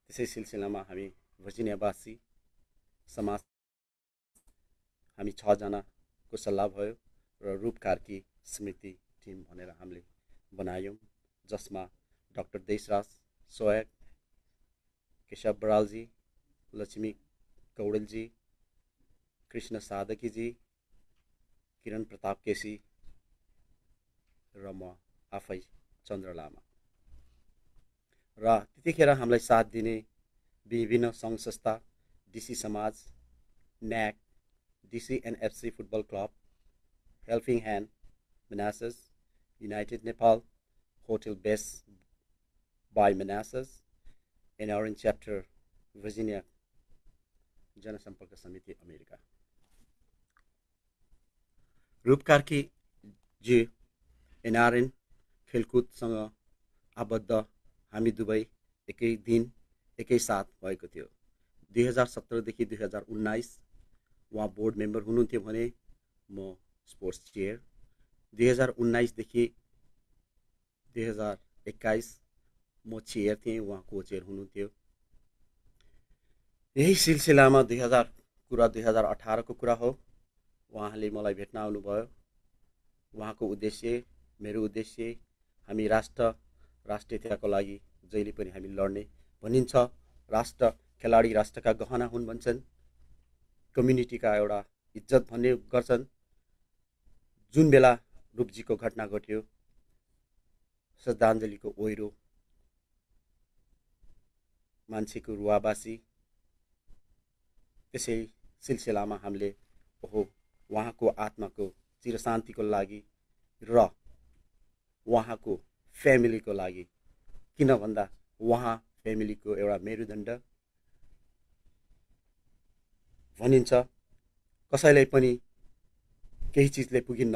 त्यसै सिलसिलामा हामी भर्जिनियावासी समाज हामी 6 जनाको सल्लाह भयो र रूप कार्की स्मृति टिम भनेर हामीले बनायौँ, जसमा डाक्टर देशराज सोयक, केशव बरालजी, लक्ष्मी कौडेलजी, कृष्ण साधकीजी, किरण प्रताप केसी र म आफै चन्द्र लामा। र त्यतिखेर हामीलाई साथ दिने विभिन्न सङ्घ संस्था, डिसी समाज, न्याक, DC NFC football club, helping hand Manassas, United Nepal, hotel base by Manassas, NRN chapter Virginia, जनसम्पर्क समिति अमेरिका। रूप कार्कीजी एनआरएन खेलकुदसँग आबद्ध हामी दुवै एकै दिन एकै साथ भएको थियो। 2017 देखि 2019 उहाँ बोर्ड मेम्बर हुनुहुन्थ्यो भने म स्पोर्ट्स चेयर, 2019 देखि 2021 म चेयर थिएँ, उहाँ को चेयर हुनुहुन्थ्यो। यही सिलसिलामा 2018 को कुरा हो, उहाँले मलाई भेट्न आउनुभयो। उहाँको उद्देश्य मेरो उद्देश्य हामी राष्ट्रियताको लागि जहिले पनि हामी लड्ने भनिन्छ। खेलाडी राष्ट्रका गहना हुन् भन्छन्, कम्युनिटीका एउटा इज्जत भन्ने गर्छन्। जुन बेला रूपजीको घटना घट्यो, श्रद्धाञ्जलीको ओइरो, मान्छेको रुवाबासी, त्यसै सिलसिलामा हामीले उहाँको आत्माको चिरशान्तिको लागि र उहाँको फ्यामिलीको लागि, किन भन्दा उहाँ फ्यामिलीको एउटा मेरुदण्ड भनिन्छ। कसैलाई पनि केही चिजले पुगिन्न,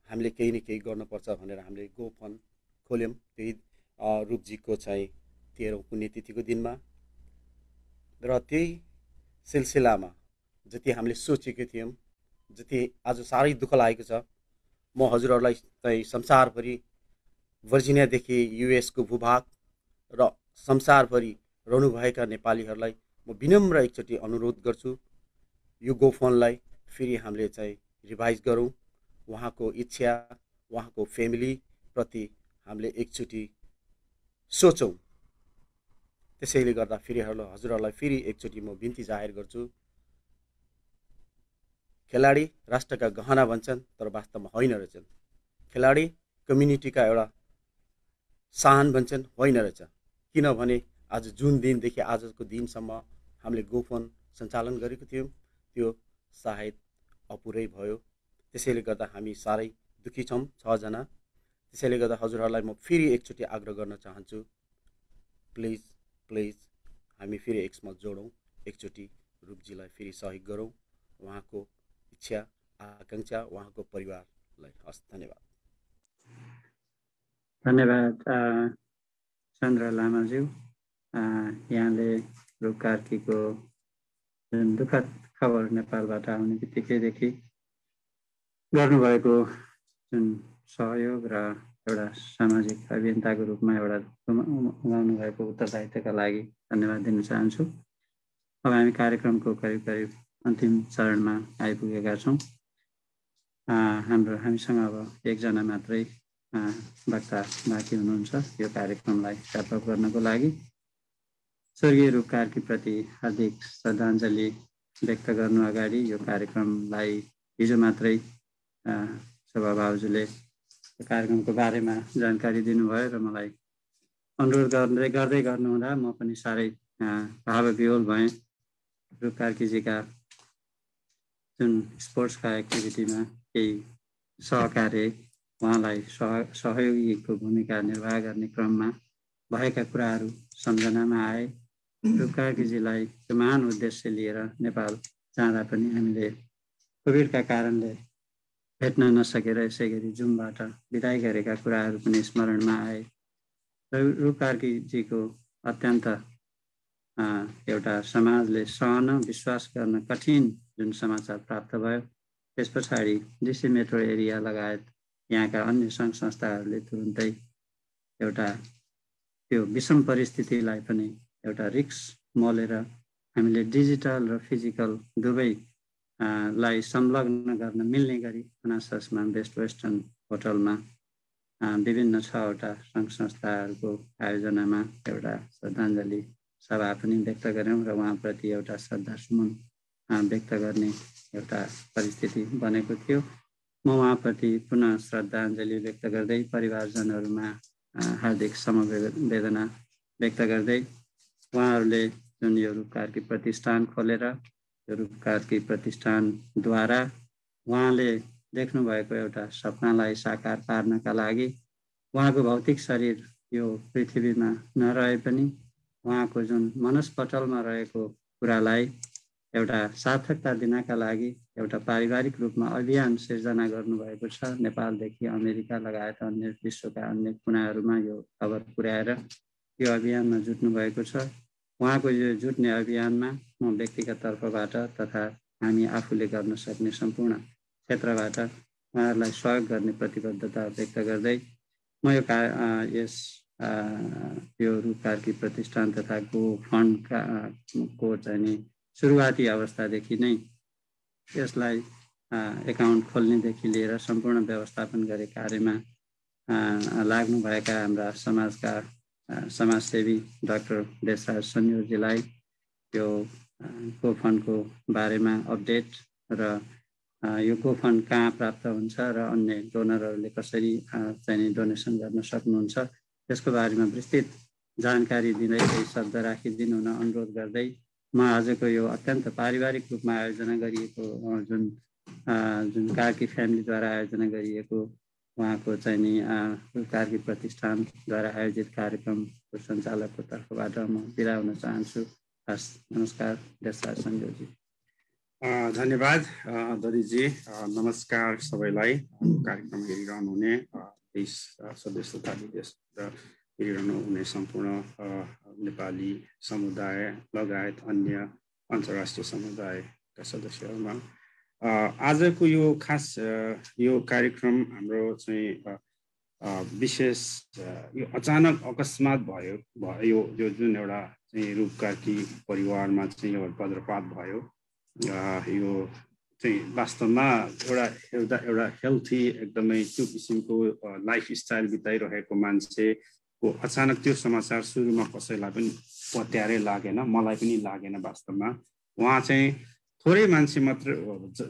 हामीले केही न केही गर्नुपर्छ भनेर हामीले गोफन्ड खोल्यौँ। त्यही रूपजीको चाहिँ 13औं पुण्यतिथिको दिनमा, र त्यही सिलसिलामा जति हामीले सोचेको थियौँ, जति आज साह्रै दुःख लागेको छ। म हजुरहरूलाई चाहिँ संसारभरि भर्जिनियादेखि युएसको भूभाग र संसारभरि रहनुभएका नेपालीहरूलाई म विनम्र एकचोटि अनुरोध गर्छु, यो गोफन्डलाई फेरि हामीले चाहिँ रिभाइज गरौँ। उहाँको इच्छा, उहाँको फ्यामिली प्रति हामीले एकचोटि सोचौँ। त्यसैले गर्दा फेरि हजुरहरूलाई फेरि एकचोटि म बिन्ती जाहेर गर्छु। खेलाडी राष्ट्रका गहना भन्छन्, तर वास्तवमा होइन रहेछन्। खेलाडी कम्युनिटीका एउटा शान भन्छन्, होइन रहेछ। किनभने आज जुन दिनदेखि आजको दिनसम्म हामीले गोफन्ड सञ्चालन गरेको थियौँ, त्यो सायद अपुरै भयो। त्यसैले गर्दा हामी साह्रै दुःखी छौँ 6 जना। त्यसैले गर्दा हजुरहरूलाई म फेरि एकचोटि आग्रह गर्न चाहन्छु, प्लिज हामी फेरि एकमत जोडौँ, एकचोटि रूपजीलाई फेरि सहयोग गरौँ। उहाँको इच्छा आकाङ्क्षा उहाँको परिवारलाई। हस्, धन्यवाद। धन्यवाद चन्द्र लामाज्यू। यहाँले रूप कार्कीको जुन दुःखद खबर नेपालबाट आउने बित्तिकैदेखि गर्नुभएको जुन सहयोग र एउटा सामाजिक अभियन्ताको रूपमा एउटा उमाउनु भएको उत्तरदायित्वका लागि धन्यवाद दिन चाहन्छु। अब हामी कार्यक्रमको करिब अन्तिम चरणमा आइपुगेका छौँ। हामीसँग अब एकजना मात्रै वक्ता बाँकी हुनुहुन्छ यो कार्यक्रमलाई व्यापक गर्नको लागि। स्वर्गीय रूप कार्कीप्रति हार्दिक श्रद्धाञ्जली व्यक्त गर्नु अगाडि यो कार्यक्रमलाई हिजो मात्रै सभाबाजुले कार्यक्रमको बारेमा जानकारी दिनुभयो र मलाई अनुरोध गर्दै गर्नुहुँदा म पनि साह्रै भावविह्वल भएँ। रूप कार्कीजीका जुन स्पोर्ट्सका एक्टिभिटीमा केही सहकार्य, उहाँलाई सहयोगीको भूमिका निर्वाह गर्ने क्रममा भएका कुराहरू सम्झनामा आए। रूप कार्कीजीलाई त्यो महान उद्देश्य लिएर नेपाल जाँदा पनि हामीले कोभिडका कारणले भेट्न नसकेर यसै गरी जुमबाट बिदाई गरेका कुराहरू पनि स्मरणमा आए। रूप कार्कीजीको अत्यन्त एउटा समाजले सहन विश्वास गर्न कठिन जुन समाचार प्राप्त भयो, त्यस पछाडि डिसी मेट्रो एरिया लगायत यहाँका अन्य सङ्घ संस्थाहरूले तुरुन्तै एउटा त्यो विषम परिस्थितिलाई पनि एउटा रिस्क मोलेर हामीले डिजिटल र फिजिकल दुवै लाई संलग्न गर्न मिल्ने गरी अनाससमा बेस्ट वेस्टर्न होटलमा विभिन्न 6वटा सङ्घ संस्थाहरूको आयोजनामा एउटा श्रद्धाञ्जली सभा पनि व्यक्त गऱ्यौँ र उहाँप्रति एउटा श्रद्धासुमन व्यक्त गर्ने एउटा परिस्थिति बनेको थियो। म उहाँप्रति पुनः श्रद्धाञ्जली व्यक्त गर्दै परिवारजनहरूमा हार्दिक समवेदना व्यक्त गर्दै उहाँहरूले जुन यो रूप कार्की प्रतिष्ठान खोलेर यो रूप कार्की प्रतिष्ठानद्वारा उहाँले देख्नुभएको एउटा सपनालाई साकार पार्नका लागि उहाँको भौतिक शरीर यो पृथ्वीमा नरहे पनि उहाँको जुन मनस्पटलमा रहेको कुरालाई एउटा सार्थकता दिनका लागि एउटा पारिवारिक रूपमा अभियान सिर्जना गर्नुभएको छ। नेपालदेखि अमेरिका लगायत अन्य विश्वका अन्य कुनाहरूमा यो खबर पुर्याएर यो अभियानमा जुट्नु भएको छ। उहाँको यो जुट्ने अभियानमा म व्यक्तिगत तर्फबाट तथा हामी आफूले गर्न सक्ने सम्पूर्ण क्षेत्रबाट उहाँहरूलाई सहयोग गर्ने प्रतिबद्धता व्यक्त गर्दै म यो रूप कार्की प्रतिष्ठान तथा गो फन्डका को चाहिँ सुरुवाती अवस्थादेखि नै यसलाई एकाउन्ट खोल्नेदेखि लिएर सम्पूर्ण व्यवस्थापन गरे कार्यमा लाग्नुभएका हाम्रा समाजका समाजसेवी डाक्टर देशराज सन्योजीलाई यो गो फन्डको बारेमा अपडेट र यो गो फन्ड कहाँ प्राप्त हुन्छ र अन्य डोनरहरूले कसरी चाहिँ डोनेसन गर्न सक्नुहुन्छ त्यसको बारेमा विस्तृत जानकारी दिँदै केही शब्द राखिदिनु हुन अनुरोध गर्दै म आजको यो अत्यन्त पारिवारिक रूपमा आयोजना गरिएको जुन कार्की फ्यामिलीद्वारा आयोजना गरिएको उहाँको चाहिँ नि कार्की प्रतिष्ठानद्वारा आयोजित कार्यक्रमको सञ्चालकको तर्फबाट म बिदा हुन चाहन्छु। हस्, नमस्कार देशराज सन्योजी। धन्यवाद दरिजी। नमस्कार सबैलाई। कार्यक्रम हेरिरहनु हुने देश सदस्य तथा विदेश हेरिरहनु हुने सम्पूर्ण नेपाली समुदाय लगायत अन्य अन्तर्राष्ट्रिय समुदायका सदस्यहरूमा आजको यो खास यो कार्यक्रम हाम्रो चाहिँ विशेष यो अचानक अकस्मात भयो यो जुन एउटा चाहिँ रूप कार्की परिवारमा चाहिँ यो वज्रपात भयो। यो चाहिँ वास्तवमा एउटा हेल्थी एकदमै त्यो किसिमको लाइफ स्टाइल बिताइरहेको मान्छेको अचानक त्यो समाचार सुरुमा कसैलाई पनि पत्यारै लागेन, मलाई पनि लागेन। वास्तवमा उहाँ चाहिँ थोरै मान्छे मात्र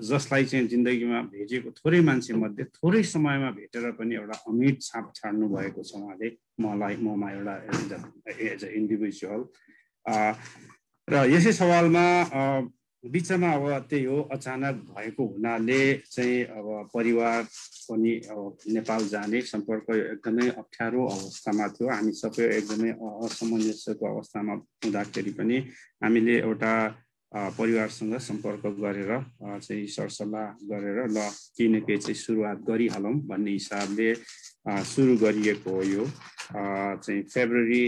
जसलाई चाहिँ जिन्दगीमा भेटेको थोरै मान्छे मध्ये थोरै समयमा भेटेर पनि एउटा अमिट छाप छाड्नु भएको छ उहाँले ममा एउटा एज अ इन्डिभिजुअल। र यसै सवालमा बिचमा अब त्यही हो अचानक भएको हुनाले चाहिँ अब परिवार पनि अब नेपाल जाने सम्पर्क एकदमै अप्ठ्यारो अवस्थामा थियो। हामी सबै एकदमै असमञ्जस्यको अवस्थामा हुँदाखेरि पनि हामीले एउटा परिवारसँग सम्पर्क गरेर चाहिँ सरसल्लाह गरेर ल केही न केही चाहिँ सुरुवात गरिहालौँ भन्ने हिसाबले सुरु गरिएको हो। यो चाहिँ फेब्रुअरी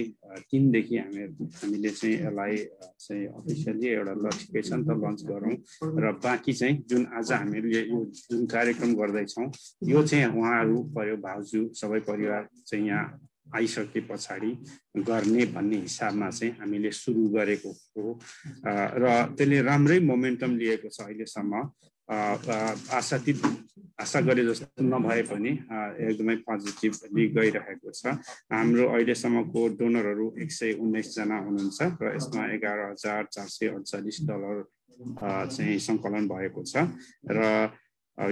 3 देखि हामीले चाहिँ यसलाई चाहिँ अफिसियली एउटा ल ठिकै छ नि त लन्च गरौँ र बाँकी चाहिँ जुन आज हामीले यो जुन कार्यक्रम गर्दैछौँ यो चाहिँ उहाँहरू भयो भाउजू सबै परिवार चाहिँ यहाँ आइसके पछाडि गर्ने भन्ने हिसाबमा चाहिँ हामीले सुरु गरेको हो र त्यसले राम्रै मोमेन्टम लिएको छ। अहिलेसम्म आशा गरे जस्तो नभए पनि एकदमै पोजिटिभली गइरहेको छ। हाम्रो अहिलेसम्मको डोनरहरू 119 जना हुनुहुन्छ र यसमा $11,448 चाहिँ सङ्कलन भएको छ। र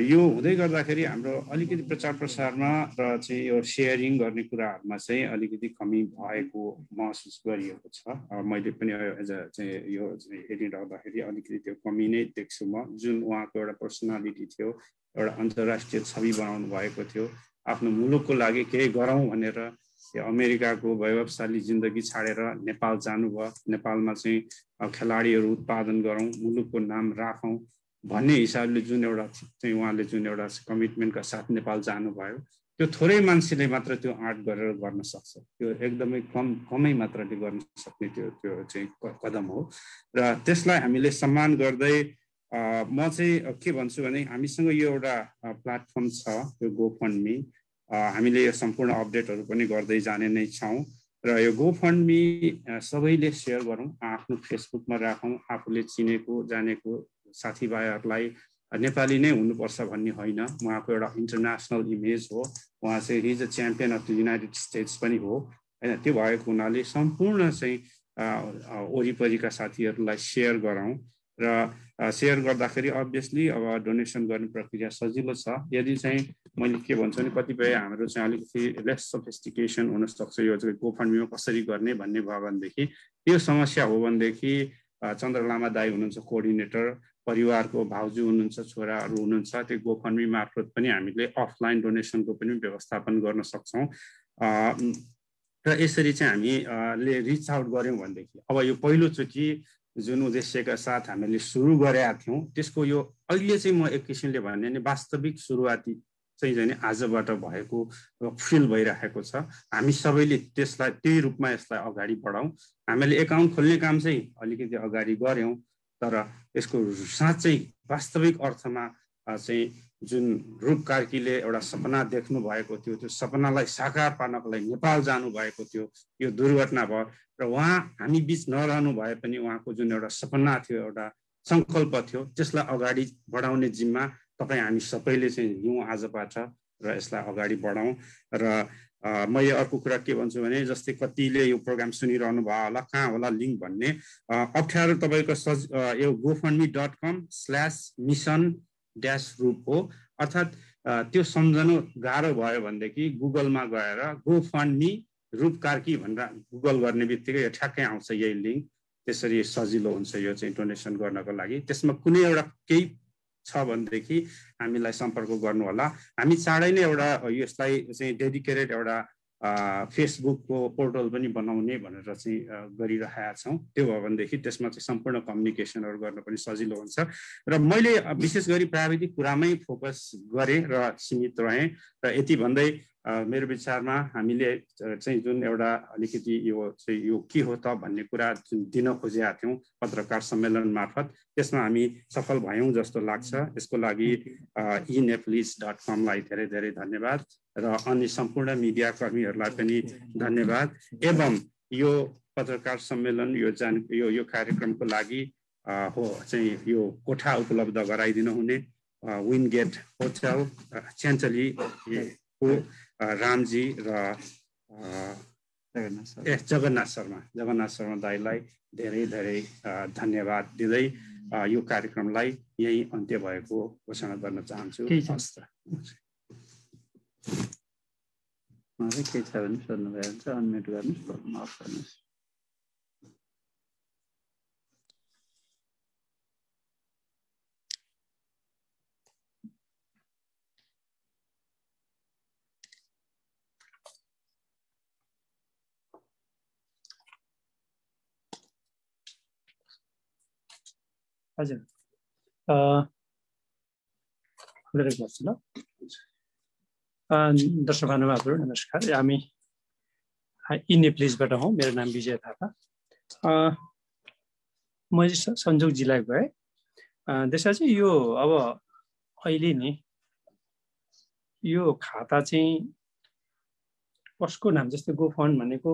यो हुँदै गर्दाखेरि हाम्रो अलिकति प्रचार प्रसारमा र चाहिँ यो सेयरिङ गर्ने कुराहरूमा चाहिँ अलिकति कमी भएको महसुस गरिएको छ। मैले पनि एज अ चाहिँ यो हेरिरहँदाखेरि अलिकति त्यो कमी नै देख्छु म। जुन उहाँको एउटा पर्सनालिटी थियो, एउटा अन्तर्राष्ट्रिय छवि बनाउनु भएको थियो, आफ्नो मुलुकको लागि केही गरौँ भनेर यो अमेरिकाको वैभवशाली जिन्दगी छाडेर नेपाल जानुभयो। नेपालमा चाहिँ खेलाडीहरू उत्पादन गरौँ, मुलुकको नाम राखौँ भन्ने हिसाबले जुन एउटा चाहिँ उहाँले जुन एउटा कमिटमेन्टका साथ नेपाल जानुभयो त्यो थोरै मान्छेले मात्र त्यो आँट गरेर गर्न सक्छ। त्यो एकदमै कमै मात्राले गर्न सक्ने त्यो चाहिँ कदम हो र त्यसलाई हामीले सम्मान गर्दै म चाहिँ के भन्छु भने हामीसँग यो एउटा प्लेटफर्म छ यो गोफन्डमी। हामीले यो सम्पूर्ण अपडेटहरू पनि गर्दै जाने नै छौँ र यो गोफन्डमी सबैले सेयर गरौँ, आफ्नो फेसबुकमा राखौँ। आफूले चिनेको जानेको साथीभाइहरूलाई नेपाली नै हुनुपर्छ भन्ने होइन, उहाँको एउटा इन्टरनेसनल इमेज हो। उहाँ चाहिँ his a champion of the United States पनि हो होइन। त्यो भएको हुनाले सम्पूर्ण चाहिँ वरिपरिका साथीहरूलाई सेयर गरौँ र सेयर गर्दाखेरि अभियसली अब डोनेसन गर्ने प्रक्रिया सजिलो छ। यदि चाहिँ मैले के भन्छु भने कतिपय हाम्रो चाहिँ अलिकति लेस सोफिस्टिकेसन हुनसक्छ यो चाहिँ गोफन्डमीमा कसरी गर्ने भन्ने भयो भनेदेखि त्यो समस्या हो भनेदेखि चन्द्र लामा दाई हुनुहुन्छ कोअर्डिनेटर, परिवारको भाउजू हुनुहुन्छ, छोराहरू हुनुहुन्छ, त्यो गोफन्डमी मार्फत पनि हामीले अफलाइन डोनेसनको पनि व्यवस्थापन गर्न सक्छौँ। र यसरी चाहिँ हामीले रिच आउट गऱ्यौँ भनेदेखि अब यो पहिलोचोटि जुन उद्देश्यका साथ हामीले सुरु गरेका थियौँ त्यसको यो अहिले चाहिँ म एक किसिमले भने नि वास्तविक सुरुवाती चाहिँ नि आजबाट भएको फिल भइरहेको छ। हामी सबैले त्यसलाई त्यही रूपमा यसलाई अगाडि बढाउँ। हामीले एकाउन्ट खोल्ने काम चाहिँ अलिकति अगाडि गऱ्यौँ, तर यसको साँच्चै वास्तविक अर्थमा चाहिँ जुन रूप कार्कीले एउटा सपना देख्नु भएको थियो, त्यो सपनालाई साकार पार्नको लागि नेपाल जानु भएको थियो। यो दुर्घटना भयो र उहाँ हामी बीच नरहनु भए पनि उहाँको जुन एउटा सपना थियो, एउटा सङ्कल्प थियो, त्यसलाई अगाडि बढाउने जिम्मा तपाईँ हामी सबैले चाहिँ लिउँ आजबाट र यसलाई अगाडि बढाउँ। र मैले अर्को कुरा के भन्छु भने जस्तै कतिले यो प्रोग्राम सुनिरहनु भयो होला, कहाँ होला लिङ्क भन्ने अप्ठ्यारो तपाईँको यो gofundme.com/mission-रूप हो। अर्थात् त्यो सम्झनु गाह्रो भयो भनेदेखि गुगलमा गएर गोफन्डमी रूप कार्की भनेर गुगल गर्ने बित्तिकै यो ठ्याक्कै आउँछ यही लिङ्क। त्यसरी सजिलो हुन्छ यो चाहिँ डोनेसन गर्नको लागि। त्यसमा कुनै एउटा केही छ भनेदेखि हामीलाई सम्पर्क गर्नु होला। हामी चाँडै नै एउटा यसलाई चाहिँ डेडिकेटेड एउटा फेसबुकको पोर्टल पनि बनाउने भनेर चाहिँ गरिरहेका छौँ। त्यो भयो भनेदेखि त्यसमा चाहिँ सम्पूर्ण कम्युनिकेसनहरू गर्न पनि सजिलो हुन्छ। र मैले विशेष गरी प्राविधिक कुरामै फोकस गरेँ र सीमित रहेँ। र यति भन्दै मेरो विचारमा हामीले चाहिँ जुन एउटा अलिकति यो चाहिँ यो के हो त भन्ने कुरा जुन दिन खोजेका थियौँ पत्रकार सम्मेलन मार्फत, त्यसमा हामी सफल भयौँ जस्तो लाग्छ। यसको लागि eneplis.com-लाई धेरै धेरै धन्यवाद र अन्य सम्पूर्ण मिडिया कर्मीहरूलाई पनि धन्यवाद। एवं यो पत्रकार सम्मेलन यो कार्यक्रमको लागि हो चाहिँ यो कोठा उपलब्ध गराइदिनु हुने विनगेट होटल चेन्चली को रामजी र जगन्नाथ शर्मा दाईलाई धेरै धेरै धन्यवाद दिँदै यो कार्यक्रमलाई यही अन्त्य भएको घोषणा गर्न चाहन्छु। केही छ भने सोध्नु भयो भने चाहिँ अनम्युट गर्नुहोस्, अफ गर्नुहोस्। हजुर गर्छु ल। दर्शक महानुभावहरू नमस्कार। हामी इनेप्लिसबाट हौँ। मेरो नाम विजय थापा। म सन्जोग जिल्ला गएँ। त्यसमा चाहिँ यो अब अहिले नि यो खाता चाहिँ कसको नाम, जस्तै गोफन्ड भनेको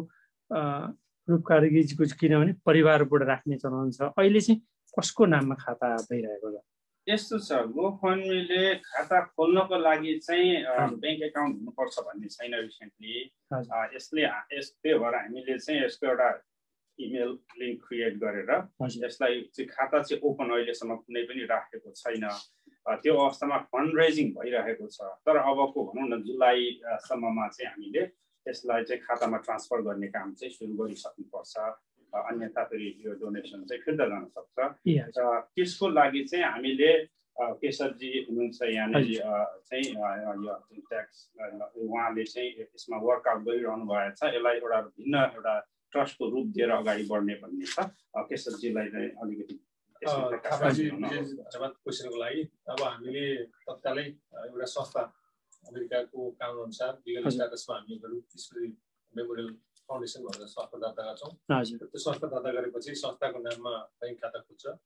रूप कार्कीजीको किनभने परिवारबाट राख्ने चलन छ। अहिले चाहिँ कसको नाममा खाता भइरहेको छ? यस्तो छ, गोफन्डमीले खाता खोल्नको लागि चाहिँ ब्याङ्क एकाउन्ट हुनुपर्छ भन्ने छैन रिसेन्टली। त्यही भएर हामीले चाहिँ यसको एउटा इमेल लिङ्क क्रिएट गरेर यसलाई चाहिँ खाता चाहिँ ओपन अहिलेसम्म कुनै पनि राखेको छैन। त्यो अवस्थामा फन्ड रेजिङ भइरहेको छ। तर अबको भनौँ न जुलाईसम्ममा चाहिँ हामीले यसलाई चाहिँ खातामा ट्रान्सफर गर्ने काम चाहिँ सुरु गरिसक्नुपर्छ। अन्यथा फेरि यो डोनेसन चाहिँ फिर्ता जान सक्छ। र त्यसको लागि चाहिँ हामीले केशवजी हुनुहुन्छ यहाँनिर चाहिँ ट्याक्स उहाँले चाहिँ यसमा वर्कआउट गरिरहनु भएको छ। यसलाई एउटा भिन्न एउटा ट्रस्टको रूप दिएर अगाडि बढ्ने भन्ने छ। केशवजीलाई चाहिँ अलिकति धन्यवाद क्वेसनको लागि। अब हामीले तत्कालै एउटा संस्था अमेरिकाको कानुन अनुसार लिगल स्ट्याटसमा हामीहरू मेमोरियल फाउन्डेसन भनेर संस्था दर्ता गर्छौँ। त्यो संस्था दर्ता गरेपछि संस्थाको नाममा ब्याङ्क खाता खुल्छ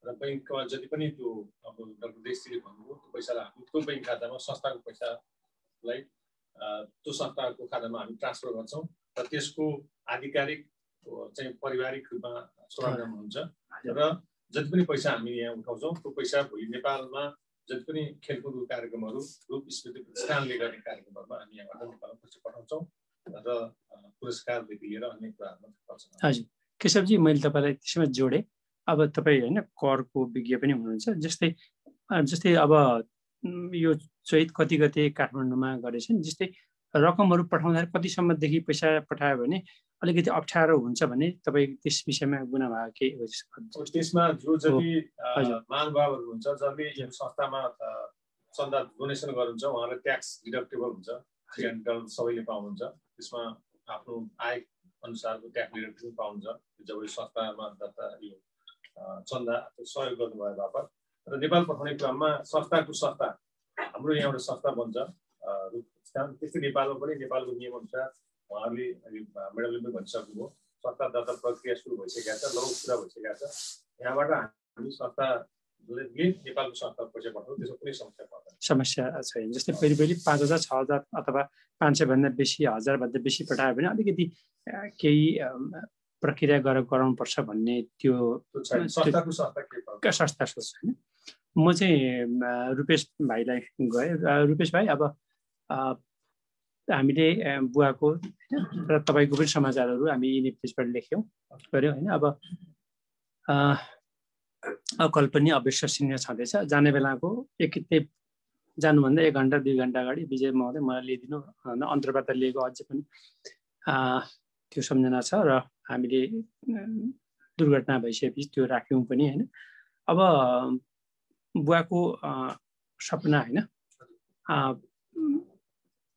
र ब्याङ्कमा जति पनि त्यो अब डाक्टर देशजीले भन्नुभयो त्यो पैसालाई हामी त्यो ब्याङ्क खातामा संस्थाको पैसालाई त्यो संस्थाको खातामा हामी ट्रान्सफर गर्छौँ र त्यसको आधिकारिक चाहिँ पारिवारिक रूपमा स्वराम हुन्छ र जति पनि पैसा हामी यहाँ उठाउँछौँ त्यो पैसा भोलि नेपालमा जति पनि खेलकुदको कार्यक्रमहरू रूप स्मृति प्रतिष्ठानले गर्ने कार्यक्रमहरूमा हामी यहाँबाट नेपालमा पैसा पठाउँछौँ र पुरस्कारदेखि लिएर अन्य कुराहरूमा खर्च। हजुर केशवजी, मैले तपाईँलाई त्यसमा जोडेँ। अब तपाईँ होइन करको विज्ञ पनि हुनुहुन्छ। जस्तै अब यो चैत कति गते काठमाडौँमा गरेछन्। जस्तै रकमहरू पठाउँदाखेरि कतिसम्मदेखि पैसा पठायो भने अलिकति अप्ठ्यारो हुन्छ भने तपाईँ त्यस विषयमा गुना भएको केही हो? त्यसमा जो जति महानुभावहरू हुन्छ, जसले यो संस्थामा चन्दा डोनेसन गर्नुहुन्छ उहाँलाई ट्याक्स डिडक्टेबल हुन्छ, सबैले पाउनुहुन्छ। त्यसमा आफ्नो आय अनुसारको ट्याक्स डिडक्टेबल पाउनुहुन्छ जब यो संस्थामा दर्ता यो चन्दा सहयोग गर्नुभयो बापत। र नेपाल पठाउने क्रममा संस्थाको संस्था हाम्रो यहाँ एउटा संस्था बन्छ त्यस्तै नेपालमा पनि नेपालको नियमअनुसार उहाँहरूले मेडलले पनि भनिसक्नुभयो संस्था दर्ता प्रक्रिया सुरु भइसकेका छ लगभग पुरा भइसकेका छ यहाँबाट हामी संस्थाले नेपालको संस्था पैसा पठाउँछौँ त्यसको कुनै समस्या पर्दैन समस्या छैन जस्तै पहिले 5,000 6,000 अथवा 500 भन्दा बेसी 1000 भन्दा बेसी पठायो भने अलिकति केही प्रक्रिया गराउनु पर्छ भन्ने त्यो संस्था सोच हैन म चाहिँ रुपेश भाइलाई गए रुपेश भाइ अब हामीले बुवाको र तपाईको पनि समाचारहरू हामी नेप्लिसबाट लेख्यौं गर्यौं हैन अब अकल्पनीय अविश्वसनीय छँदैछ जाने बेलाको एकैचोटि जानुभन्दा 1 घण्टा 2 घण्टा अगाडि विजय महोदय मलाई लिइदिनु अन्तर्वार्ता लिएको अझै पनि त्यो सम्झना छ र हामीले दुर्घटना भइसकेपछि त्यो राख्यौं पनि हैन अब बुवाको सपना हैन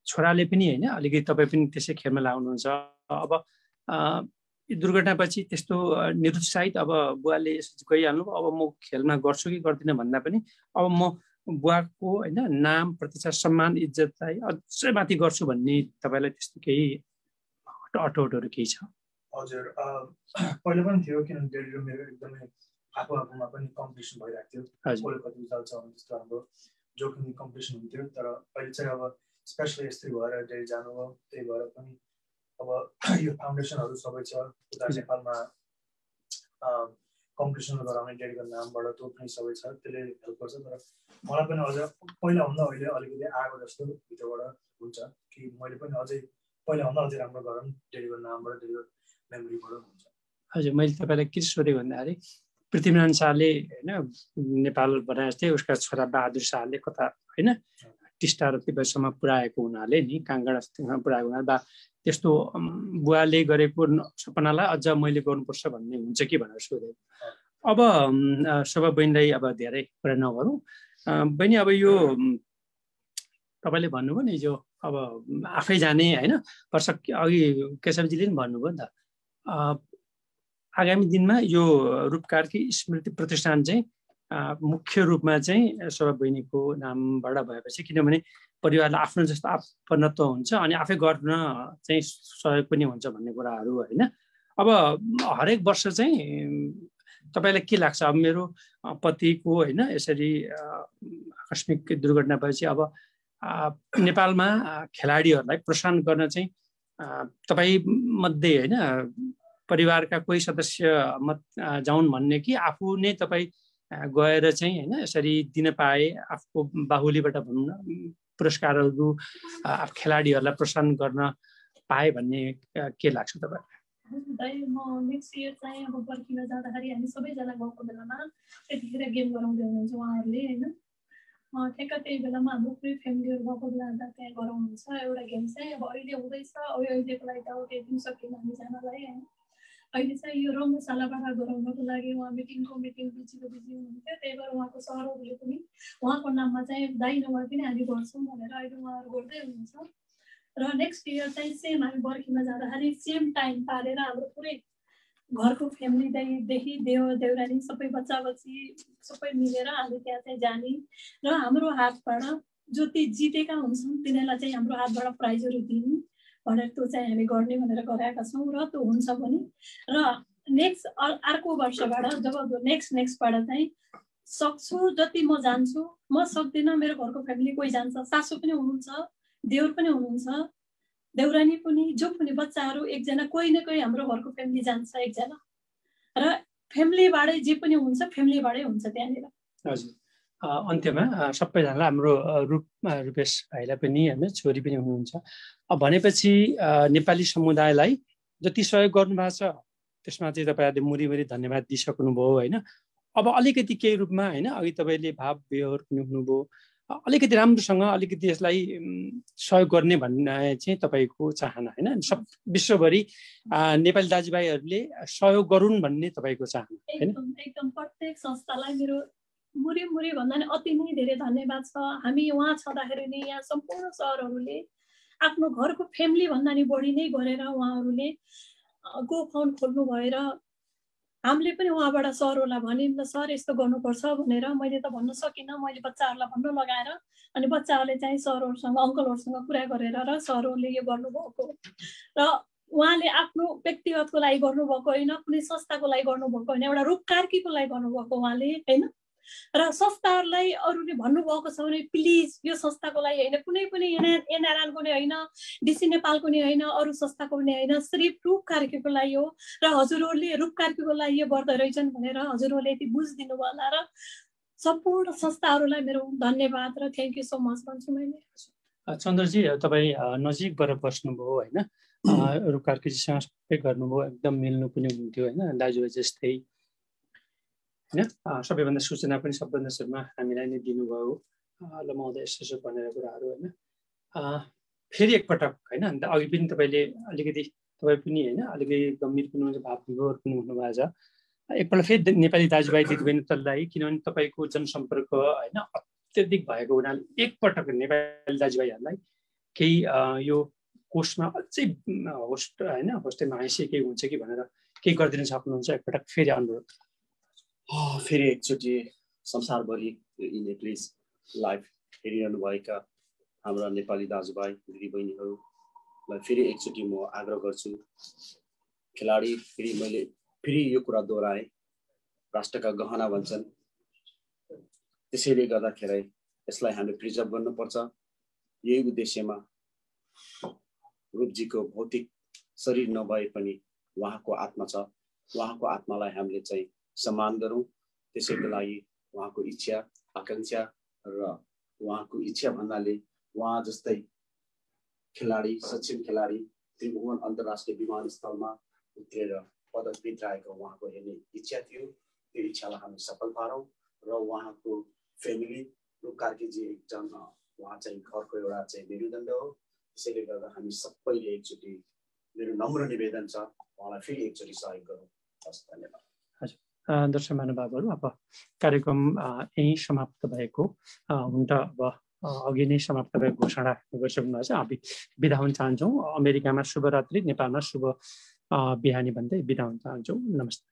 छोराले पनि हैन अलिकति तपाई पनि त्यसै खेलमा लाग्नुहुन्छ अब दुर्घटनापछि त्यस्तो निरुत्साहित अब बुवाले गइहाल्नु अब म खेलमा गर्छु कि गर्दिन भन्दा पनि अब म बुवाको हैन नाम प्रतिष्ठा सम्मान इज्जतलाई अझै माथि गर्छु भन्ने तपाईलाई त्यस्तो केही अटोटहरू केही छ हजुर पहिला पनि थियो किनभने डेली मेरो एकदमै आफूमा पनि कम्पिटिसन भइरहेको थियो कसले कति रिजल्ट छ भने जस्तो हाम्रो जोकिङ कम्पिटिसन हुन्थ्यो तर अहिले चाहिँ अब स्पेसली यस्तै भएर डेली जानुभयो त्यही भएर पनि अब यो फाउन्डेसनहरू सबै छ उता नेपालमा कम्पिटिसन गराउने डेलीको नामबाट त्यो पनि सबै छ त्यसले हेल्प गर्छ तर मलाई पनि अझ पहिलाभन्दा अहिले अलिकति आएको जस्तो भित्रबाट हुन्छ कि मैले पनि अझै पहिलाभन्दा अझै राम्रो गरौँ डेलीको नामबाट डेलीको मेमोरीबाट हुन्छ हजुर मैले तपाईँलाई के सोधेको भन्दाखेरि पृथ्वीनारायण शाहले हैन नेपाल बनाएको थिए उसका छोरा बहादुर शाहले कथा हैन टिस्टा र तिब्बतसम्म पुर्याएको हुनाले नि काङ्गडासम्म पुर्याएको हुनाले बा त्यस्तो बुवाले गरेको सपनालाई अझ मैले गर्नुपर्छ भन्ने हुन्छ कि भनेर सोधेको अब शोभा बहिनीलाई अब धेरै कुरा नगरौँ बहिनी अब यो तपाईँले भन्नुभयो नि जो अब आफै जाने हैन वर्ष अघि केशवजीले पनि भन्नुभयो नि त आगामी दिनमा यो रूपकारकी स्मृति प्रतिष्ठान चाहिँ मुख्य रूपमा चाहिँ शोभा बहिनीको नामबाट भएपछि किनभने परिवारलाई आफ्नो जस्तो आपन्नत्व हुन्छ अनि आफै गर्न चाहिँ सहयोग पनि हुन्छ भन्ने कुराहरू हैन अब हरेक वर्ष चाहिँ तपाईलाई के लाग्छ अब मेरो पतिको हैन यसरी आकस्मिक दुर्घटना भएपछि अब नेपालमा खेलाडीहरूलाई प्रोत्साहन गर्न चाहिँ तपाई मध्ये हैन परिवारका कोही सदस्य जाउन् भन्ने कि आफू नै तपाई गएर चाहिँ हैन यसरी दिन पाए आफूको बाहुलीबाट भन्न पुरस्कारहरू खेलाडीहरूलाई प्रोत्साहन गर्न पाए भन्ने के लाग्छ तपाईलाई म नेक्स्ट इयर चाहिँ अब बर्खिमा जाँदाखेरि हामी सबैजना गएको बेलामा त्यतिखेर गेम गराउँदै हुनुहुन्छ उहाँहरूले हैन ठ्याक्क त्यही बेलामा हाम्रो पुरै फ्यामिलीहरू गएको बेला त्यहाँ गराउनुहुन्छ एउटा गेम चाहिँ अब अहिले हुँदैछ अहिलेको लागि त अब केही दिन सकिएन हामी जानलाई हैन अहिले चाहिँ यो रङ्गशालाबाट गराउनको लागि उहाँ मिटिङ बिजी हुनुहुन्थ्यो त्यही भएर उहाँको सरहरूले पनि उहाँको नाममा चाहिँ दाइ नभए पनि हामी गर्छौँ भनेर अहिले उहाँहरू गर्दै हुनुहुन्छ र नेक्स्ट इयर चाहिँ सेम हामी बर्खीमा जाँदाखेरि सेम टाइम पारेर हाम्रो पुरै घरको फ्यामिलीदेखि देउरानी सबै बच्चा बच्ची सबै मिलेर हामी त्यहाँ चाहिँ जाने र हाम्रो हातबाट जति जितेका हुन्छन् तिनीहरूलाई चाहिँ हाम्रो हातबाट प्राइजहरू दिने भनेर त्यो चाहिँ हामी गर्ने भनेर गराएका छौँ र त्यो हुन्छ पनि र नेक्स्ट अर्को वर्षबाट जब नेक्स्टबाट चाहिँ सक्छु जति म जान्छु म सक्दिनँ मेरो घरको फ्यामिली कोही जान्छ सासू पनि हुनुहुन्छ देउर पनि हुनुहुन्छ देउरानी पनि जो पनि बच्चाहरू एकजना कोही न कोही हाम्रो घरको फ्यामिली जान्छ एकजना र फ्यामिलीबाटै जे पनि हुन्छ फ्यामिलीबाटै हुन्छ त्यहाँनिर हजुर अन्त्यमा सबैजनालाई हाम्रो रूपेश भाइलाई पनि हैन छोरी पनि हुनुहुन्छ भनेपछि नेपाली समुदायलाई जति सहयोग गर्नुभएको छ त्यसमा चाहिँ तपाईहरुले मुरीमुरी धन्यवाद दिइसक्नुभयो हैन अब अलिकति केही रूपमा हैन अघि तपाईले भाव व्यवहार पनि हुनुभयो अलिकति राम्रोसँग अलिकति यसलाई सहयोग गर्ने भन्ने चाहिँ तपाईको चाहना हैन सब विश्वभरि नेपाली दाजुभाइहरूले सहयोग गरून् भन्ने तपाईको चाहना हैन एकदम प्रत्येक संस्थालाई मेरो मुरी भन्दा नि अति नै धेरै धन्यवाद छ हामी उहाँ छँदाखेरि नै यहाँ सम्पूर्ण सहरहरूले आफ्नो घरको फ्यामिली भन्दा नि बढी नै गरेर उहाँहरूले गो फाउन्ड खोल्नु भएर हामीले पनि उहाँबाट सरहरूलाई भन्यौँ ल सर यस्तो गर्नुपर्छ भनेर। मैले त भन्न सकिनँ, मैले बच्चाहरूलाई भन्न लगाएर अनि बच्चाहरूले चाहिँ सरहरूसँग अङ्कलहरूसँग कुरा गरेर र सरहरूले यो गर्नुभएको र उहाँले आफ्नो व्यक्तिगतको लागि गर्नुभएको होइन, कुनै संस्थाको लागि गर्नुभएको होइन, एउटा रूपकारकीको लागि गर्नुभएको उहाँले होइन। र संस्थाहरूलाई अरूले भन्नुभएको छ भने प्लिज यो संस्थाको लागि होइन, कुनै पनि एनआरएनको नै होइन, डिसी नेपालको नै होइन, अरू संस्थाको पनि होइन, सिर्फ रूपकारकीको लागि हो। र हजुरहरूले रूपकारकीको लागि यो गर्दै रहेछन् भनेर हजुरहरूले यति बुझिदिनु भयो होला। र सम्पूर्ण संस्थाहरूलाई मेरो धन्यवाद र थ्याङ्क यू सो मच भन्छु मैले। चन्द्रजी तपाईँ नजिकबाट बस्नुभयो होइन, रूपकारकीजीसँग सबै गर्नुभयो, एकदम मिल्नु पनि हुन्थ्यो होइन, दाजुभाइ जस्तै होइन। सबैभन्दा सूचना पनि सबभन्दा सुरुमा हामीलाई नै दिनुभयो ल महोदय यसो भनेर कुराहरू होइन। फेरि एकपटक होइन, अन्त अघि पनि तपाईँले अलिकति तपाईँ पनि होइन अलिकति गम्भीर पनि हुन्छ, भाव विभोर पनि हुनुभएको छ। एकपल्ट फेरि नेपाली दाजुभाइ दिदीबहिनीलाई, किनभने तपाईँको जनसम्पर्क होइन अत्यधिक भएको हुनाले एकपटक नेपाली दाजुभाइहरूलाई केही यो कोर्समा अझै होस्ट होइन होस्टेलमा आइसिए केही हुन्छ कि भनेर केही गरिदिन सक्नुहुन्छ एकपटक फेरि अनुरोध। फेरि एकचोटि संसारभरि यिनी प्लिज लाइभ हेरिरहनुभएका हाम्रा नेपाली दाजुभाइ दिदीबहिनीहरूलाई फेरि एकचोटि म आग्रह गर्छु, खेलाडी फेरि मैले फेरि यो कुरा दोहोऱ्याएँ, राष्ट्रका गहना भन्छन्, त्यसैले गर्दाखेरि यसलाई हामीले प्रिजर्भ गर्नुपर्छ। यही उद्देश्यमा रूपजीको भौतिक शरीर नभए पनि उहाँको आत्मा छ, उहाँको आत्मालाई हामीले चाहिँ सम्मान गरौँ। त्यसैको लागि उहाँको इच्छा आकाङ्क्षा र उहाँको इच्छा भन्नाले उहाँ जस्तै खेलाडी सक्षम खेलाडी त्रिभुवन अन्तर्राष्ट्रिय विमानस्थलमा उत्रेर पदक जिताएको उहाँको हेर्ने इच्छा थियो। त्यो इच्छालाई हामी सफल पारौँ र उहाँको फ्यामिली रूपकारकीजी एकजना उहाँ चाहिँ घरको एउटा चाहिँ मेरुदण्ड हो। त्यसैले गर्दा हामी सबैले एकचोटि मेरो नम्र निवेदन छ उहाँलाई फेरि एकचोटि सहयोग गरौँ। हस्, धन्यवाद। हजुर दर्शक महानुभावहरू, अब कार्यक्रम यहीँ समाप्त भएको हुन त अब अघि नै समाप्त भएको घोषणा गरिसक्नु भएको छ। अब बिदा हुन चाहन्छौँ। अमेरिकामा शुभरात्रि, नेपालमा शुभ बिहानी भन्दै बिदा हुन चाहन्छौँ। नमस्ते।